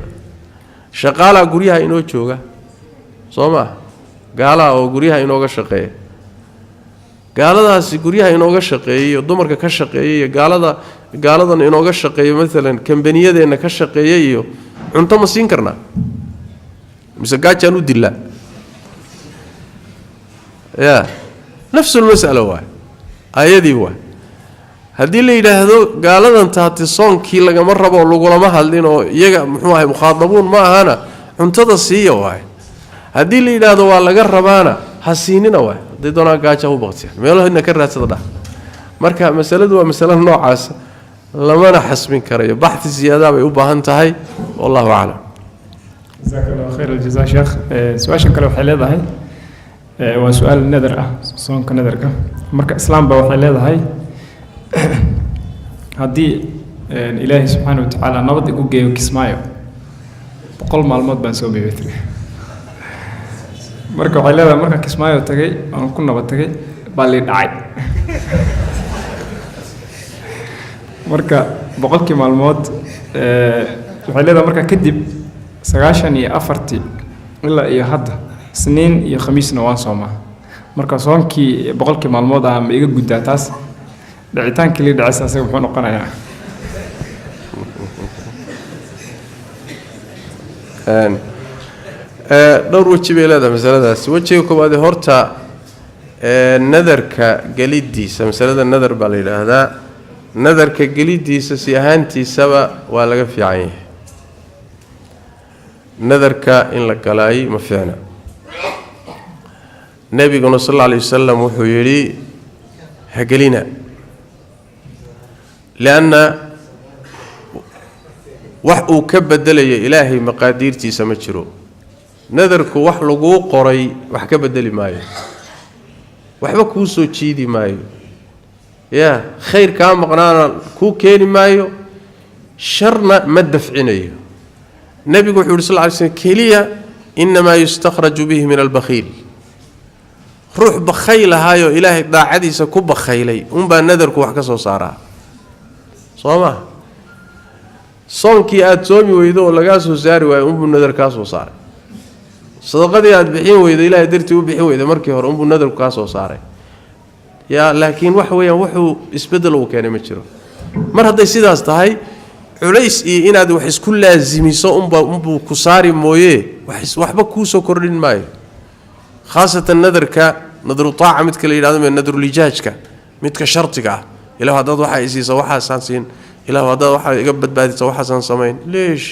shaqaalaa guryaha inoo jooga soo maa gaalaha oo guryaha inooga shaqeeya gaaladaasi guryaha inooga shaqeeyay iyo dumarka ka shaqeeyay iyo gaaladan inooga shaqeeyo maalan kambaniyadeenna ka shaqeeyay iyo cunto ma siin karnaa mise gaajaan u dilaa ya nafsulmas'ala waay ayadii waay haddii la yidhaahdo gaaladan taati soonkii lagama rabo lagulama hadlin oo iyaga muxuu ahay mukhaadabuun ma ahana cuntada siiya waay haddii la yidhaahdo waa laga rabaana ha siinina waay hadday doonaan gaaja u baqtiyaan meelahina ka raadsada dhah marka masaladu waa masalo noocaas lamana xasmin karayo baxthi ziyaada bay u baahan tahay wallahu aclam jazaak allah khayr aljazaa sheekh su-aasha kale waxay leedahay waa su-aal nadar ah soonka nadarka marka islaamba waxay leedahay haddii ilaahay subxaana wa tacaala nabad igu geeyo kismaayo 100 maalmood baan soo beebay marka waxay leedahay marka kismaayo tagay aan ku nabad tagay baa lii dhacay marka 100 maalmood waxay leedahay marka kadib 94 ilaa iyo hadda isniin iyo khamiisna waan soomaa marka soonkii 100 maalmood ah ma iga guddaa taas dhicitaankii lii dhacay asaga muxuu noqonayaa dhowr weji bay leedahay masaladaasi wejiga koowaad horta nadarka gelidiisa masalada nadar baa la yidhaahdaa nadarka gelidiisa si ahaantiisaba waa laga fiican yahay nadarka in la galaay ma fiicna nabiguna sal alla alay wasalam wuxuu yidhi hagelina lianna wax uu ka bedelayo ilaahay maqaadiirtiisa ma jiro nadarku wax laguu qoray wax ka bedeli maayo waxba kuu soo jiidi maayo yaa khayr kaa maqnaana kuu keeni maayo sharna ma dafcinayo nebigu wuxuu yidhi sal lla alay slm keliya innamaa yustakhraju bihi min albakhiil ruux bakhayl ahaayoo ilaahay daacadiisa ku bakhaylay unbaa nadarku wax ka soo saaraa soo maa soonkii aada soomi weydo oo lagaa soo saari waayo unbuu nadar kaa soo saaray sadaqadii aada bixin weydo ilaahay dartii u bixin weyda markii hore unbuu nadarku kaa soo saaray yaa laakiin waxa weeyaan wuxuu isbeddel uu keenay ma jiro mar hadday sidaas tahay culays iyo inaad wax isku laasimiso unbuu ku saari mooye waxba kuu soo kordhin maayo khaasatan nadarka nadru taaca midka la yidhahdo nadrulijaajka midka shartiga ah ilaah haddaad waxaa isiisa waxaasaan siin ilaah haddaad waxaa iga badbaadisa waxaasaan samayn leesh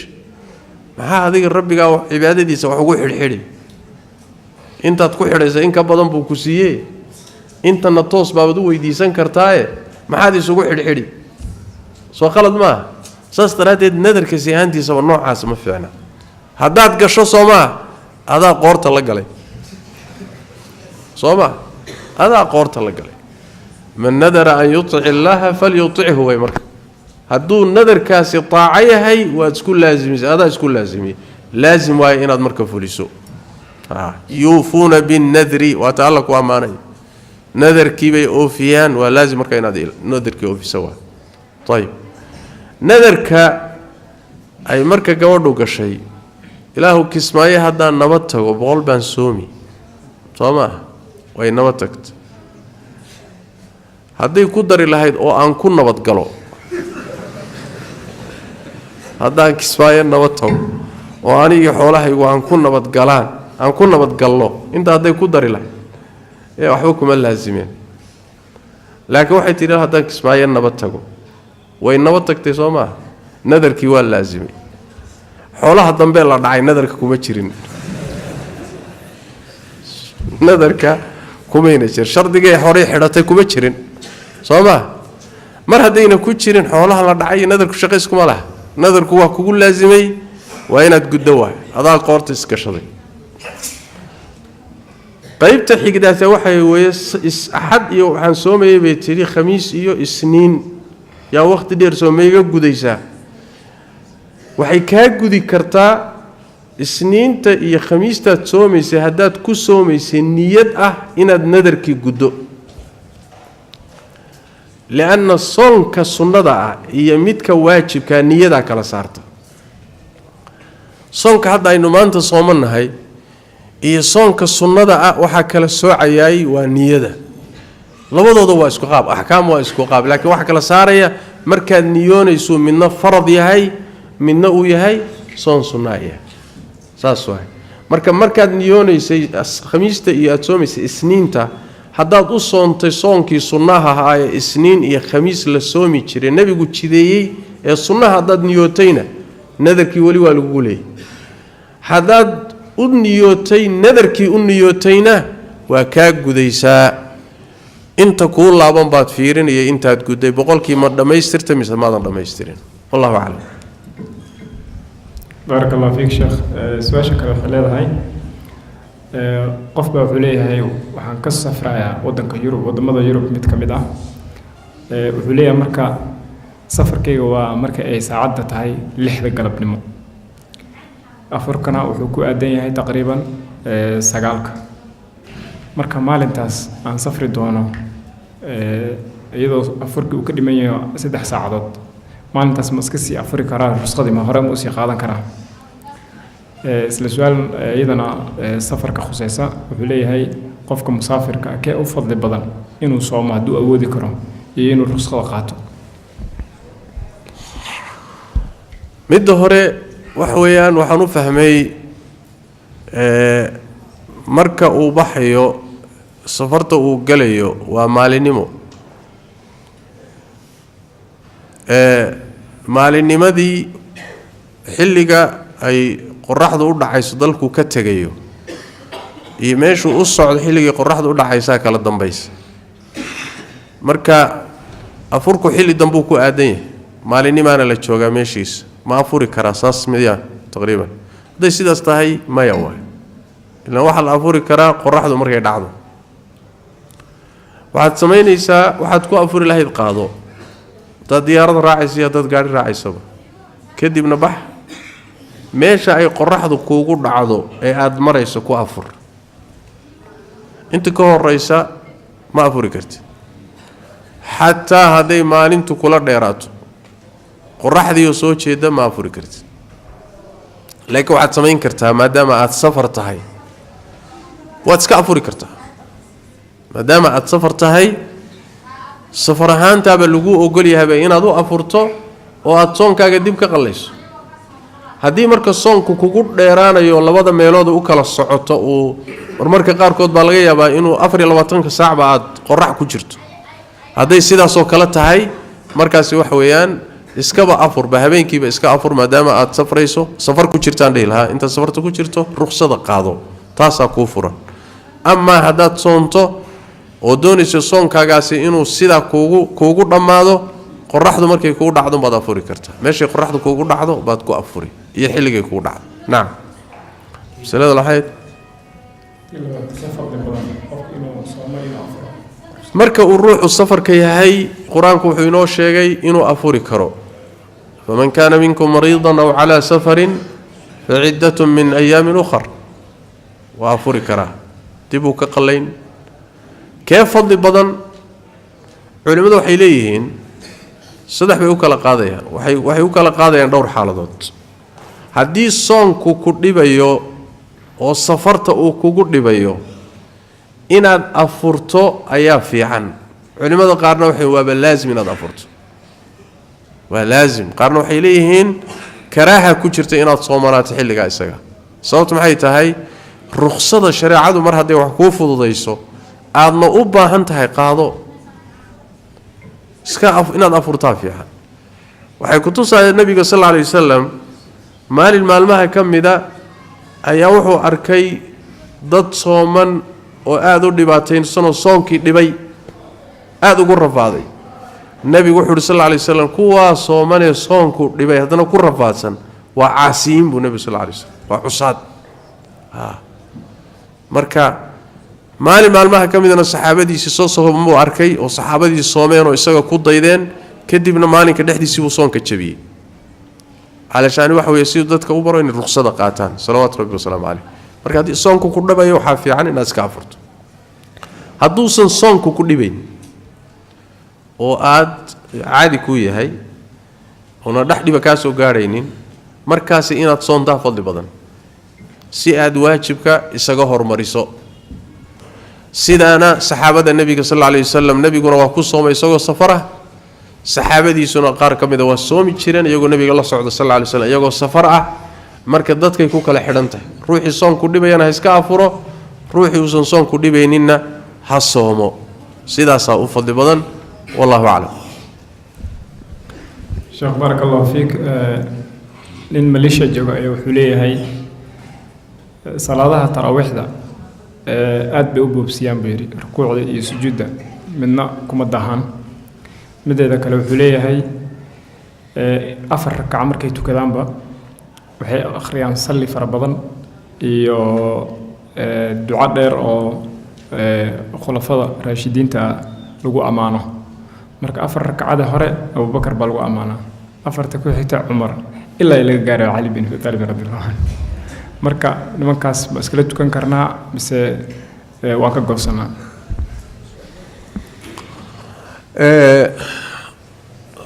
maxaa adiga rabbigaa cibaadadiisa wax ugu xidhxidhi intaad ku xidhaysa in ka badan buu ku siiyee intana toos baabaad u weydiisan kartaaye maxaad isugu xidhxidhi soo qalad maaha saas daraaddeed nadarka si ahaantiisaba noocaas ma fiicna haddaad gasho soo maa adaa qoorta la galay soo maa هذا قورت الله قال من نذر أن يطع الله فليطعه ويمر هدو النذر كاسي طاعيه هي وتكون لازم هذا تكون لازم واي إن مركب فلسو يوفون بالنذر وتعلق أمانه نذر كيبي أوفيان ولازم مركب نذر كي أوفي سوا طيب نذر كا أي مركب جوردو كشيء إلهو كسماية هذا نبته وبقول بنسومي طبعا وين نبتكت هذا يقدر الله أو أن كن نبت قلو هذا كسماية نبته وأنا يحوله وأن كن نبت قلان أن كن نبت قلو أنت هذا يقدر الله إيه وحكم اللازمين لكن واحد ترى هذا كسماية نبته وين نبتكت سوما نذر كيوال لازمي حولها الضمبيل الله دعي نذرك كومتشرين نذرك كومينشر شرط جاي حوري حرتي كومتشرين صوما مر هدينا كوتشرين حولها الله دعي نذرك شقيسكم الله نذرك هو كقول لازمي وين تقدوه هذا قورتس كشري طيب تحقيق ده توحي ويس أحد يو عن سومي بتري خميس يو سنين يا وقت دير سومي جوديسا waxay ka gudi kartaa isniinta iyo khamiista soomaysa hadaad ku soomaysay niyad ah inaad nadarkii gudo laana soonka sunnada ah iyo midka waajibka niyada kala saarta soonka hadda aynu maanta soomanahay iyo soonka sunnada ah waxa kala soocayay waa niyada labadooda waa isku qaab ahkaam waa isku qaab laakiin waxa kala saaraya markaad niyoonayso midna farad yahay midna uu yahay soon sunnaya saas waay markaad niyoonaysay khamiista iyo aad soomaysay isniinta haddaad u soontay soonkii sunnaha ahaa ee isniin iyo khamiis la soomi jiray nabigu jideeyey ee sunnaha haddaad niyootayna nadarkii wali waa lagu leeyay haddaad u niyootay nadarkii u niyootayna waa kaa gudaysaa inta kuu laaban baad fiirinaya intaad guday boqolkii ma dhammaystirtay mise maadan dhammaystirin wallahu aclam بارك الله فيك شيخ سؤال كذا خلال هاي قف بحوليه هاي وحن كسر يا ودنك يوروب ودمضى يوروب متكمدة بحوليه مركا سفر كي ومركا أي ساعدة هاي لحظة قلب نمو أفركنا وحكو أدين هاي تقريبا سجالك مركا مالنتاس عن سفر دونه إذا أفرك وكلمة 6 ساعات maalintaas ma iska sii afuri karaa rusqadii ma hore ma u sii qaadan karaa isla su'aal iyadana safarka khusaysa wuxuu leeyahay qofka musaafirka kee u fadli badan inuu soomo hadduu awoodi karo iyo inuu rusqada qaato midda hore wax weeyaan waxaan u fahmay marka uu baxayo safarta uu galayo waa maalinimo maalinimadii xilliga ay qoraxdu u dhacayso dalku ka tagayo iyo meeshuu u socdo xilligii qoraxdu u dhacaysa kala dambaysa marka afurku xilli dambu ku aadan yahay maalinimaana la joogaa meeshiisa ma afuri karaa saas miyaa taqriiban haday sidaas tahay maya waay ilaa waxa la afuri karaa qoraxdu markay dhacdo waxaad samaynaysaa waxaad ku afuri lahayd qaado dad diyaarad raacaysa dad gaari raacaysaba kadibna bax meesha ay qoraxdu kuugu dhacdo ee aad marayso ku afur inta ka horeysa ma afuri kartid xataa haday maalintu kula dheeraato qoraxdii soo jeeda ma afuri kartid laakiin waxaad samayn kartaa maadaama aad safar tahay waad iska afuri kartaa maadaama aad safar tahay safar ahaantaaba lagu ogol yahay inaad u afurto oo aad soonkaaga dib ka qalayso haddii marka soonku kugu dheeraanayo labada meelood u kala socoto oo marmarka qaarkood baa laga yaabaa inuu 24 saac aad qorax ku jirto hadday sidaas oo kala tahay markaas wax weeyaan iskaba afur ba habeenkiiba iska afur maadaama aad safrayso safar ku jirtaan dheelaha inta safarta ku jirto ruqsada qaado taasa ku furan ama hadaad soonto oo doonayso soonkaagaasi inuu sida kuugu dhamaado qoraxdu markay kuugu dhacdo baad afuri kartaa meeshay qoraxdu kuugu dhacdo baad ku afuri iyo xilligay kuugu dhacdo naam salada lahayd marka uu ruuxu safarka yahay quraanku wuxuu inoo sheegay inuu afuri karo faman kana minkum mariidan aw ala safarin fa'iddatun min ayamin ukhra wa afuri kara dibu ka qalayn kee fadli badan culimadu waxay leeyihiin saddex bay u kala qaadayaan waxay u kala qaadayaan dhowr xaaladood haddii soonku ku dhibayo oo safarta uu kugu dhibayo inaad afurto ayaa fiican culimada qaarna waxay waaba laazim inaad afurto waa laazim qaarna waxay leeyihiin karaaha ku jirta inaad soomanaato xilliga isaga sababtu maxay tahay rukhsada shariicadu mar haday wax ku fududeyso aadna u baahan tahay qaado inaad afurtaa fiican waxay ku tusayeen nabiga sallallahu alayhi wasallam maalmaha kamida ayaa wuxuu arkay dad sooman oo aad u dhibaataysan oo soonkii dhibay aad ugu rafaaday nabigu wuxuu sallallahu alayhi wasallam kuwa sooman ee soonku dhibay hadana ku rafaadsan waa caasiin buu nabiga sallallahu alayhi wasallam waa cusaad marka maalmaha kamidana saxaabadiisa soo soomay arkay oo saxaabadii soomeen oo isaga ku daydeen kadibna maalinka dhexdiisii uu soonka jabiyay علشان waxa weey si dadka u baro in ruqsada qaataan salawaatu rabbi wasalaamu alayhi marka hadii soonku ku dhabayo waxa fiican in iska afurto haduu soonku ku dhibayn oo aad caadi ku yahay oo dhaxdiba ka soo gaaraynin markaas inaad soontaa fadli badan si aad waajibka isaga hormariso sidaana saxaabada nabiga sallallahu alayhi wasallam nabiguna waa ku soomay isagoo safara saxaabadiisuna qaar kamida waa soomi jireen iyagoo nabiga la socdo sallallahu alayhi wasallam iyagoo safar ah marka dadkay ku kala xidhantahay ruuxii soon ku dhibayana iska afuro ruuxii uusan soon ku dhibaynina ha soomo sidaas u fadli badan wallahu a'lam sheekh barakallahu fiik nin malisha jooga ayaa wuxuu leeyahay salaadaha taraawixda aad bay u boobsiyaan beeri rukuucda iyo sujuudda midna kuma dahan mideeda kale wuxuu leeyahay afar rakac markay tukadaanba waxay akhriyaan salli fara badan iyo duca dheer oo khulafada raashidiinta lagu amaano marka afar rakacada hore Abu Bakar baa lagu amaana afarta ku xigta Umar ilaa laga gaaro Ali bin Abi Talib radhiyallahu anhu marka nimankaas ma iskala tukan karnaa mise waan ka go'sanaa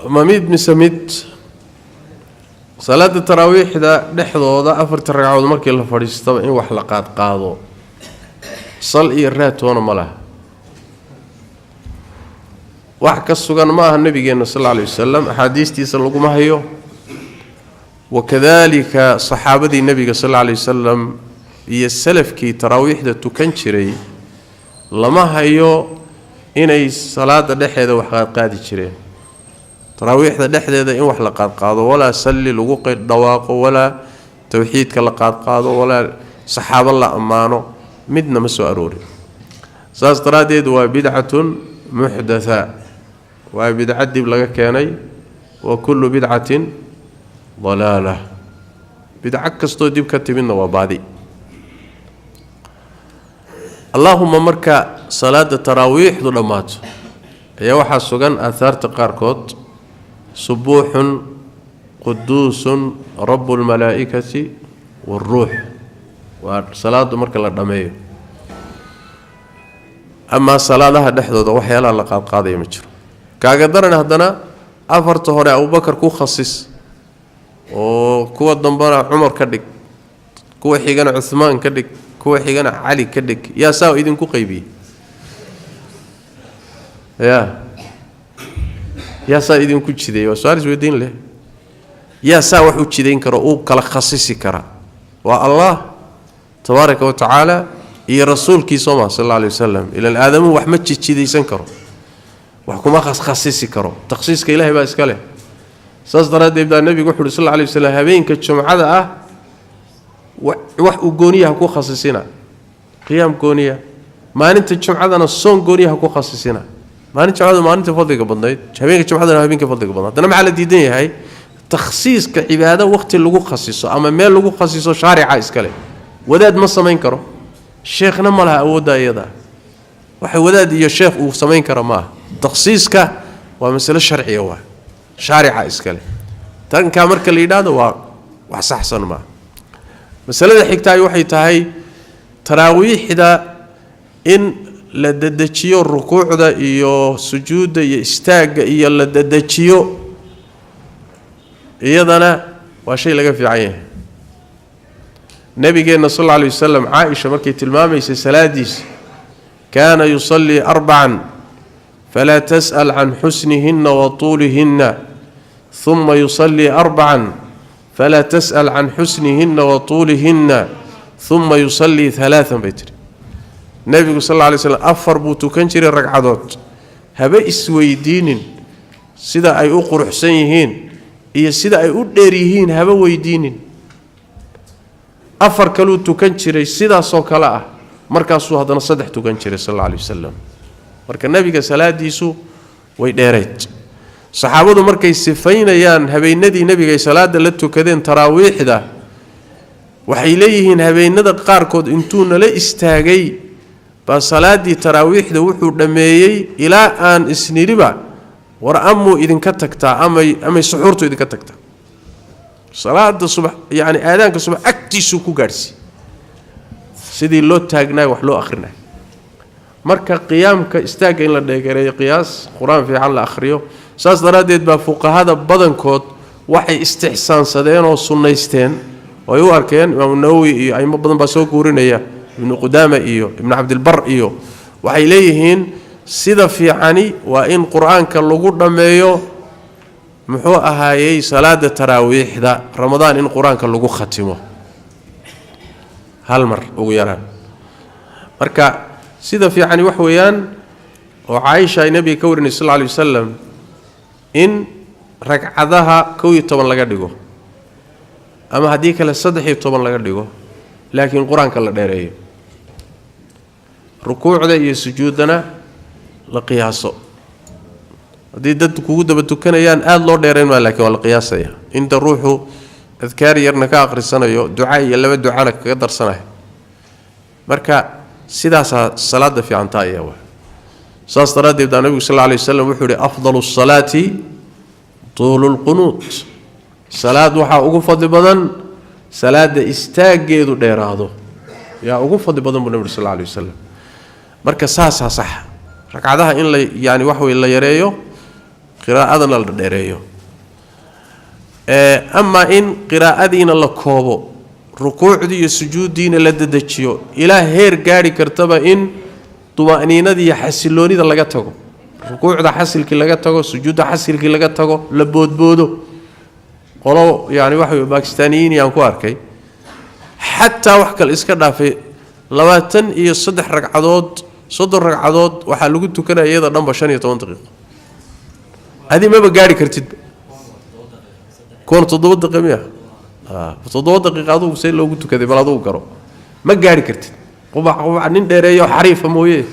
mamid misamid salaada taraawixda dhexdooda afarta ragcadood markii la fadhiisto in wax la qaado sal iyo raatoona malaha wax ka sugan ma aha nabigeena sallallahu alayhi wasallam ahadiistiisa lagu ma hayo wakadalika saxaabadii nabiga sallallahu alayhi wasallam iyo salafkii taraawixda tukan jiray lama hayo inay salaada dhexdeeda wax qaadi jireen taraawixda dhexdeeda in wax la qaado wala salli lagu dhawaaqo wala tawxiidka la qaado wala saxaaba la amaano midna ma soo aroori saas daraadeed waa bid'atun muhdatha waa bid'ad dib laga keenay wa kullu bid'atin dalalah bid'a kasto dib ka timidna waa baadi allahumma marka salaada taraawixdu dhamaato ayaa waxa sugan aatharta qaarkood subuuhun quduusun rabbul malaa'ikati والروح وصلاه marka la dhameeyo ama salaadaha dhexdooda waxyaalaha la qaadqaaday ma jiro kaaga daran hadana afarta hore Abu Bakar ku khasis oo kuwa dambana Umar ka dhig kuwa xigana Uthman ka dhig kuwa xigana Ali ka dhig yaa saa idin ku qaybiye yaa saa idin ku jiday waa su'aal isweydiin leh yaa saa wax u jidayn karo oo kala khasisi kara waa Allah tabaaraka wa taala iyo rasuulkii sallallahu alayhi wasallam ila aadamu wax ma jidaysan karo wax kuma khasisi karo takhsiiska ilaahay baa iska leh saas daradeed nabiga wuxuu sallallahu alayhi wasallam habeenka jumcada ah wax u gooniyaha ku khasisina qiyam gooniya maalinta jumcadana soon gooniyaha ku khasisina maalinta jumcada maalinta fadliga badnayd habeenka jumcadana habeenka fadliga badnayd dana maxaa la diidan yahay takhsiiska cibaado waqti lagu khasiso ama meel lagu khasiso shariica iska leh wadaad ma samayn karo sheekhna ma laha awoodda iyada waxa wadaad iyo sheekh uu samayn kara maaha takhsiiska waa mas'alo sharciya waa shaarica iskale tanka marka la yiraahdo waa wax saxsan ma masalada xigtaay waxay tahay taraawiixda in la dadajiyo rukuucda iyo sujuudda iyo istaaga iyo la dadajiyo iyadana waa shay laga fiican yahay nabigeena sallallahu alayhi wasallam Aisha markay tilmaamaysa salaadiis kaana yusalli arba'an fala tas'al an husnihinna wa tulihinna thumma yusalli arba'an fala tas'al an husnihinna wa tulihinna thumma yusalli thalathan baytri nabigu sallallahu alayhi wasallam afar buu tukan jiray ragcadood haba isweydiinin sida ay u quruxsan yihiin iyo sida ay u dheer yihiin haba weydiinin afar kaluu tukan jiray sidaas oo kala ah markaasuu hadana saddex tukan jiray sallallahu alayhi wasallam marka nabiga salaadiisu way dheereed saxaabadu markay sifaynayaan habeenadii nabiga ay salaada la tukadeen taraawiixda waxay leeyihiin habeenada qaar kood intuu nala istaagay ba salaadii taraawiixda wuxuu dhameeyay ilaa aan isniriba war amu idinka tagtaa ama suxuurtu idinka tagtaa salaada subax yaani aadaanka subax agtiisu ku gaarsi sidii loo taagnaa wax loo akhrinay marka qiyaamka istaaga in la dheegareeyo qiyaas quraan fiican la akhriyo saas daraadeed ba fuqahada badankood waxay istixsaansadeen oo sunnaysteen oo u arkeen imaam Nawawi iyo ayma badan ba soo guurinaya ibn Qudama iyo ibn Abd al-Barr iyo waxay leeyihiin sida fiicani waa in quraanka lagu dhameeyo muxuu ahaayay salaada taraawiixda ramadaan in quraanka lagu khatimo hal mar ugu yaraan marka sida fiicani wax weeyaan oo Aisha ay nabiga ka warinay sallallahu alayhi wasallam in ragcadaha 12 laga dhigo ama hadii kale 13 laga dhigo laakiin quraanka la dheereeyo rukuucda iyo sujuudana la qiyaaso hadii dad kugu daba tukanayaan aad loo dheereen ma laakiin waa la qiyaasaya inta ruuxu adkaar yarna ka akhrisanayo ducaa iyo laba ducana kaga darsanayo marka sidaas salaada fiican tahay waa saas daraadeed nabiga sallallahu alayhi wasallam wuxuu yiri afdalus salati tulul qunut salaad waxa ugu fadli badan salaada istaageedu dheeraado yaa ugu fadli badan buu nabiga sallallahu alayhi wasallam marka saas sax ragcadaha in la yaani wax weey la yareeyo qiraa'adana la dheereeyo ama in qiraa'adiina la koobo rukuucdii iyo sujuudiina la dadajiyo ilaa heer gaari kartaba in tumaaniinadii xasiloonida laga tago rukuucda xasilkii laga tago sujuudda xasilkii laga tago la boodboodo qolo yaani wax weey Pakistaaniyiin aan ku arkay hatta wax kale iska dhaafay 23 ragcadood 30 ragcadood waxa lagu tukanaa iyada dhanba 15 daqiiqo adi ma gaari kartid koon 7 daqiiqo 7 daqiiqo adu say loogu tukaday bal adu garo ma gaari kartid qubac nin dheereeyo xariifa mooyee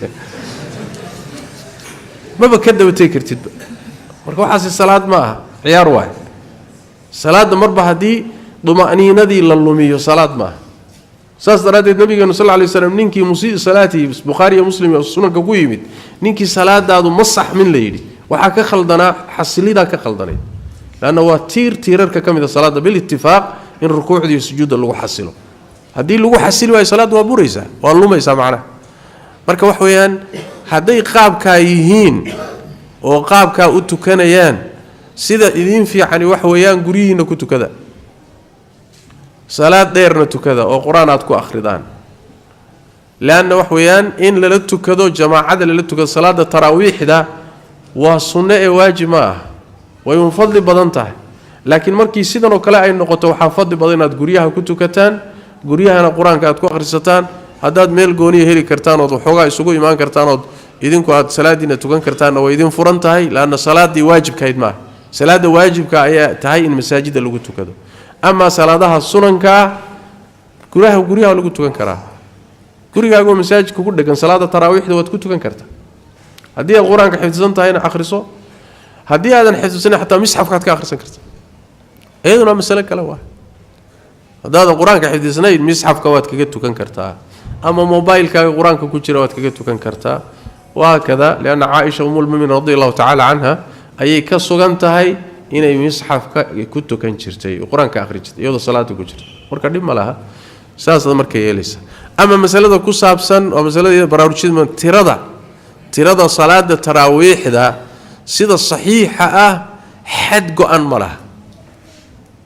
ma ka dabatay kartid marka waxa salaad ma aha ciyaar waay salaada marba hadii dumaaniinadii la lumiyo salaad ma aha saas daraadeed nabiga sallallahu alayhi wasallam ninkii musii salaati Bukhari iyo Muslim iyo sunanka ku yimid ninkii salaadaadu ma sax min leeydi waxa ka khaldana xasilida ka khaldanay laana waa tiirarka kamida salaada bil ittifaaq in rukuucda iyo sujuudda lagu xasilo hadii lagu xasili way salaad waa buraysa waa lumaysa macna marka wax weeyaan haday qaabka yihiin oo qaabka u tukanayaan sida idin fiican wax weeyaan guriyiina ku tukada salaad dheerna tukada oo quraan aad ku akhridaan laana wax weeyaan in la tukado jamaacada la tukado salaada taraawiixda waa sunna ee waajib ma ah way un fadli badan tahay laakiin markii sidan oo kale ay noqoto waxa fadli badan inaad guriyaha ku tukataan guriyahana quraanka aad ku akhrisataan hadaad meel gooniyo heli kartaan oo xogaa isugu iimaan kartaan oo idinku aad salaadiina tukan kartaan oo idin furan tahay laana salaadii waajibkayd ma salaada waajibka ayaa tahay in masaajida lagu tukado ama salaadaha sunanka guriyaha lagu tukan karaa gurigaaga masaajidka ku dhagan salaada taraawiixda waad ku tukan kartaa hadii aad quraanka xifdisan tahayna akhriso hadii aadan xifdisan xataa misxafka ka akhrisan kartaa ayaduna mas'ala kale waa hadaadan quraanka xifdisnayd misxafka waad kaga tukan kartaa أما موبايل كقرآن كوجرة وتكتو كان كرتا وهكذا لأن عائشة أم المؤمنين رضي الله تعالى عنها أي كسوغانتا هاي إن مصحف كتو كان شرتي وقرآن كأخرجت يوضا صلاة كوجرة مركا دم لها ساسا مركا يليس أما مسألة كوسابسن ومسألة براورشيد من ترضى صلاة التراويح ده سيدا الصحيحة حد قوان ملها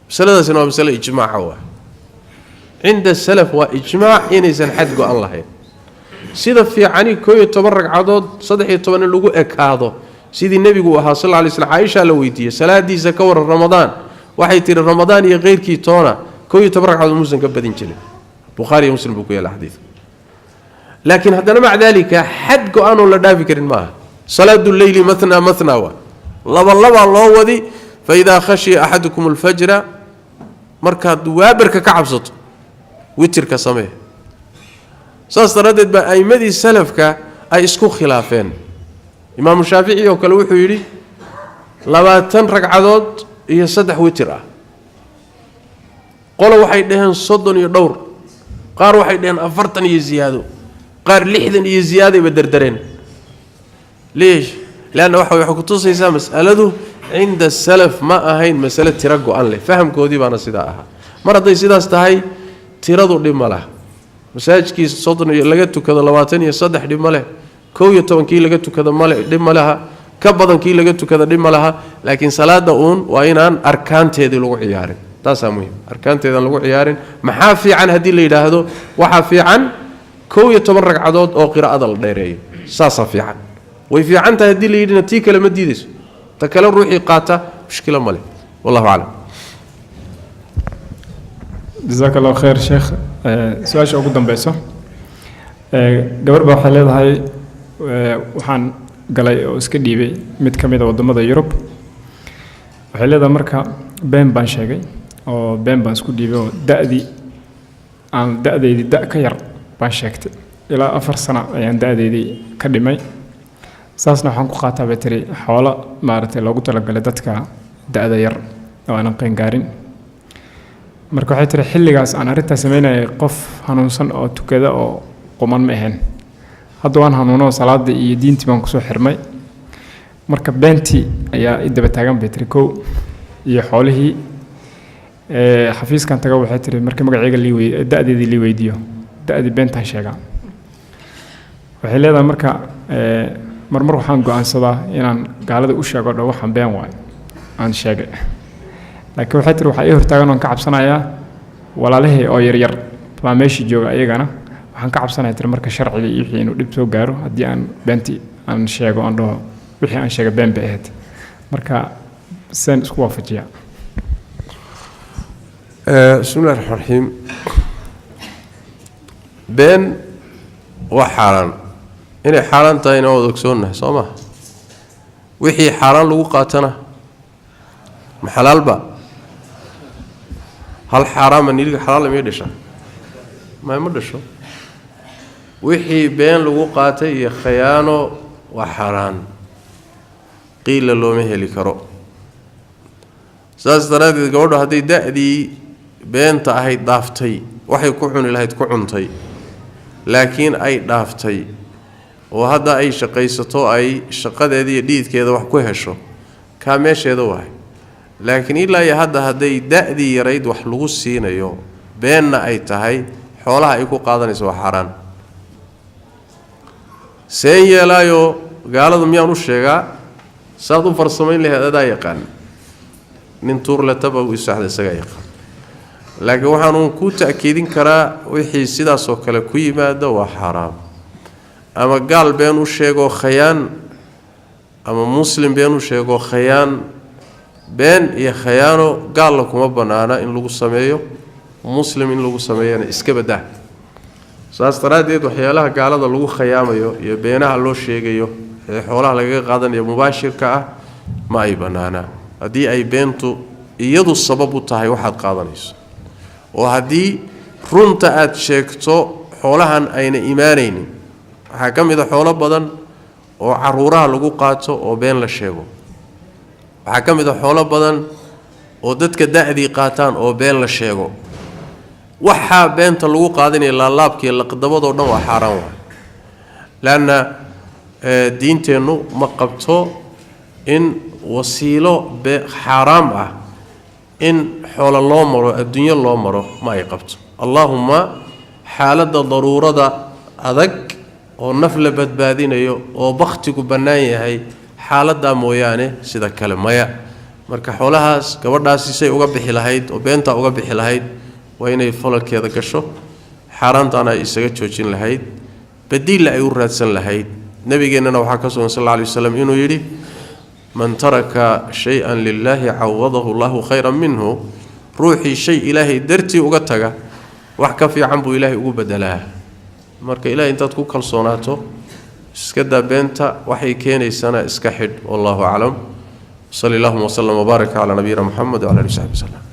مسألة سنوى مسألة إجماع هو عند السلف وإجماع إنسان حد قوان الله سيدا في عني كوي تبرك عدد صدح يتبنى اللقو إكاده سيدي النبي قوها صلى الله عليه وسلم عائشة لويتية صلاة دي زكور رمضان waxay tiri ramadaan iyo qeyrkii toona koo iyo tabar ragcadood muusan ka badin jirin bukhari muslim buu ku yaala xadiis laakiin hadana mac dalika had go'aan oo la dhaafi karin maaha salaatu layli mathna wa laba loo wadi fa idha khashiya ahadukum al-fajr markaad waabarka ka cabsato witirka samee saas taradeed ba aymadii salafka ay isku khilaafeen imaam shaafici oo kale wuxuu yiri 20 ragcadood iyo 3 witir ah qolo waxay dhaheen 30 iyo dhowr qaar waxay dhaheen 40 iyo ziyaado qaar 60 iyo ziyaado ay dardareen leesh laana waxa ku tusaysaa mas'aladu عند السلف ما أهين مسألة ترجو أن له فهم كودي بانا سداها مرة ضي سداس تهاي تردو لماله مساج كي صدر لقيته كذا لواتني يصدح لماله كو يتوان كي لقيته كذا ماله لمالها كبضا كي لقيته كذا لمالها لكن صلاة دون وين أن أركان تهدي لغو عيارين تاسع مهم أركان تهدي لغو عيارين محافي عن هدي اللي هذا وحافي عن كو يتمرق عدود أو قراءة الديرية ساسا في عن وفي عن تهدي اللي نتيك لما تديدس تكلم روحي قاتا مشكلة مالي والله أعلم جزاك الله خير شيخ سؤال شو قدام بيسو قبل بحال هاي وحن قال اسكدي بي مد كميدا ودمada Yurub waxay leedahay marka been baan sheegay oo been baan isku dhiibay oo da'deedii da ka yar baan sheegtay ilaa 4 sano ayaan da'deedii ka dhimay saasna waxaan ku qaataa bateri xoolo maartay loogu talagalay dadka da'da yar oo aan qeyn gaarin marka waxay tiri xilligaas aan arinta sameynay qof hanuunsan oo tukada oo qoman ma ahayn hadda waan hanuuno salaada iyo diintii baan ku soo xirmay marka beenti ayaa idaba taagan bateri ko iyo xoolihii xafiiskan taga waxay tiri markii magacayga da'deedii li weydiyo da'dii beentan sheega waxay leedahay marka marmar waxaan go'aansadaa inaan gaalada u sheego dhow waxaan been waay aan sheegay laakiin waxay tiri waxa ay hortaagan oo ka cabsanayaa walaalahay oo yar baa meeshii jooga ayagana waxaan ka cabsanayaa tiri marka sharciga iyo wixii inuu dib soo gaaro haddii aan beenti aan sheego aan dhaho wixii aan sheegay been bay ahayd marka seen isku waafajiya bismillahi rahmaani rahiim been waa xaaraan inay xaaraan tahay inaan wada ogsoonnahay soo maha wixii xaaraan lagu qaatana ma xalaalba hal xaaraama niliga xalaal ma dhashaa ma dhasho wixii been lagu qaatay iyo khiyaano waa xaaraan qiila looma heli karo saas daraadeed gabadhu hadday da'dii beenta ahayd dhaaftay waxay ku cuni lahayd ku cuntay laakiin ay dhaaftay oo hadda ay shaqaysato ay shaqadeeda iyo dhiidkeeda wax ku hesho ka meesheeda waay laakiin ilaa iyo hadda hadday da'dii yarayd wax lagu siinayo beenna ay tahay xoolaha ay ku qaadanayso waa xaraan seen yeelaayo gaaladu miyaan u sheegaa saad u farsamayn lahayd adaa yaqaan nin tuurletaba u isaxda isaga yaqaan laakiin waxaan ku ta'kiidin karaa wixii sidaas oo kale ku yimaado waa xaraam ama gaal been u sheego khayaan ama muslim been u sheego khayaan been iyo khayaano gaal kuma banaana in lagu sameeyo muslim in lagu sameeyana iska badaa saas daraadeed waxyaalaha gaalada lagu khayaamayo iyo beenaha loo sheegayo ee xoolaha laga qaadanayo mubaashirka ah ma ay banaana haddii ay beentu iyadu sabab u tahay waxaad qaadanayso oo haddii runta aad sheegto xoolahan ayna iimaanaynin waxaa ka mid ah xoolo badan oo caruuraha lagu qaato oo been la sheego waxaa ka mid ah xoolo badan oo dadka da'dii qaataan oo been la sheego waxa beenta lagu qaadinay la laabkii la qadabado dhan waa xaraan waa laana diinteenu ma qabto in wasiilo xaraam ah in xoolo loo maro adduunyo loo maro ma ay qabto allahumma xaaladda daruurada adag oo naf la badbaadinayo oo waqtigu bannaan yahay xaaladda mooyaane sida kale maya marka xoolahaas gabadhaasi say uga bixi lahayd oo beenta uga bixi lahayd waa inay falalkeeda gasho xaaraantana ay isaga joojin lahayd badiil ay u raadsan lahayd nabigeennana waxaa ka sugan sallallahu alayhi wasallam inuu yiri man taraka shay'an lillahi awadahu Allahu khayran minhu ruuxi shay ilaahi darti uga taga wax ka fiican buu ilaahi ugu bedelaa marka ilaahi intaad ku kalsoonaato iska dabeenta waxay keenaysana iska xid wallahu a'lam sallallahu wa sallam wa baraka ala nabiyina muhammad wa ala alihi wa sahbihi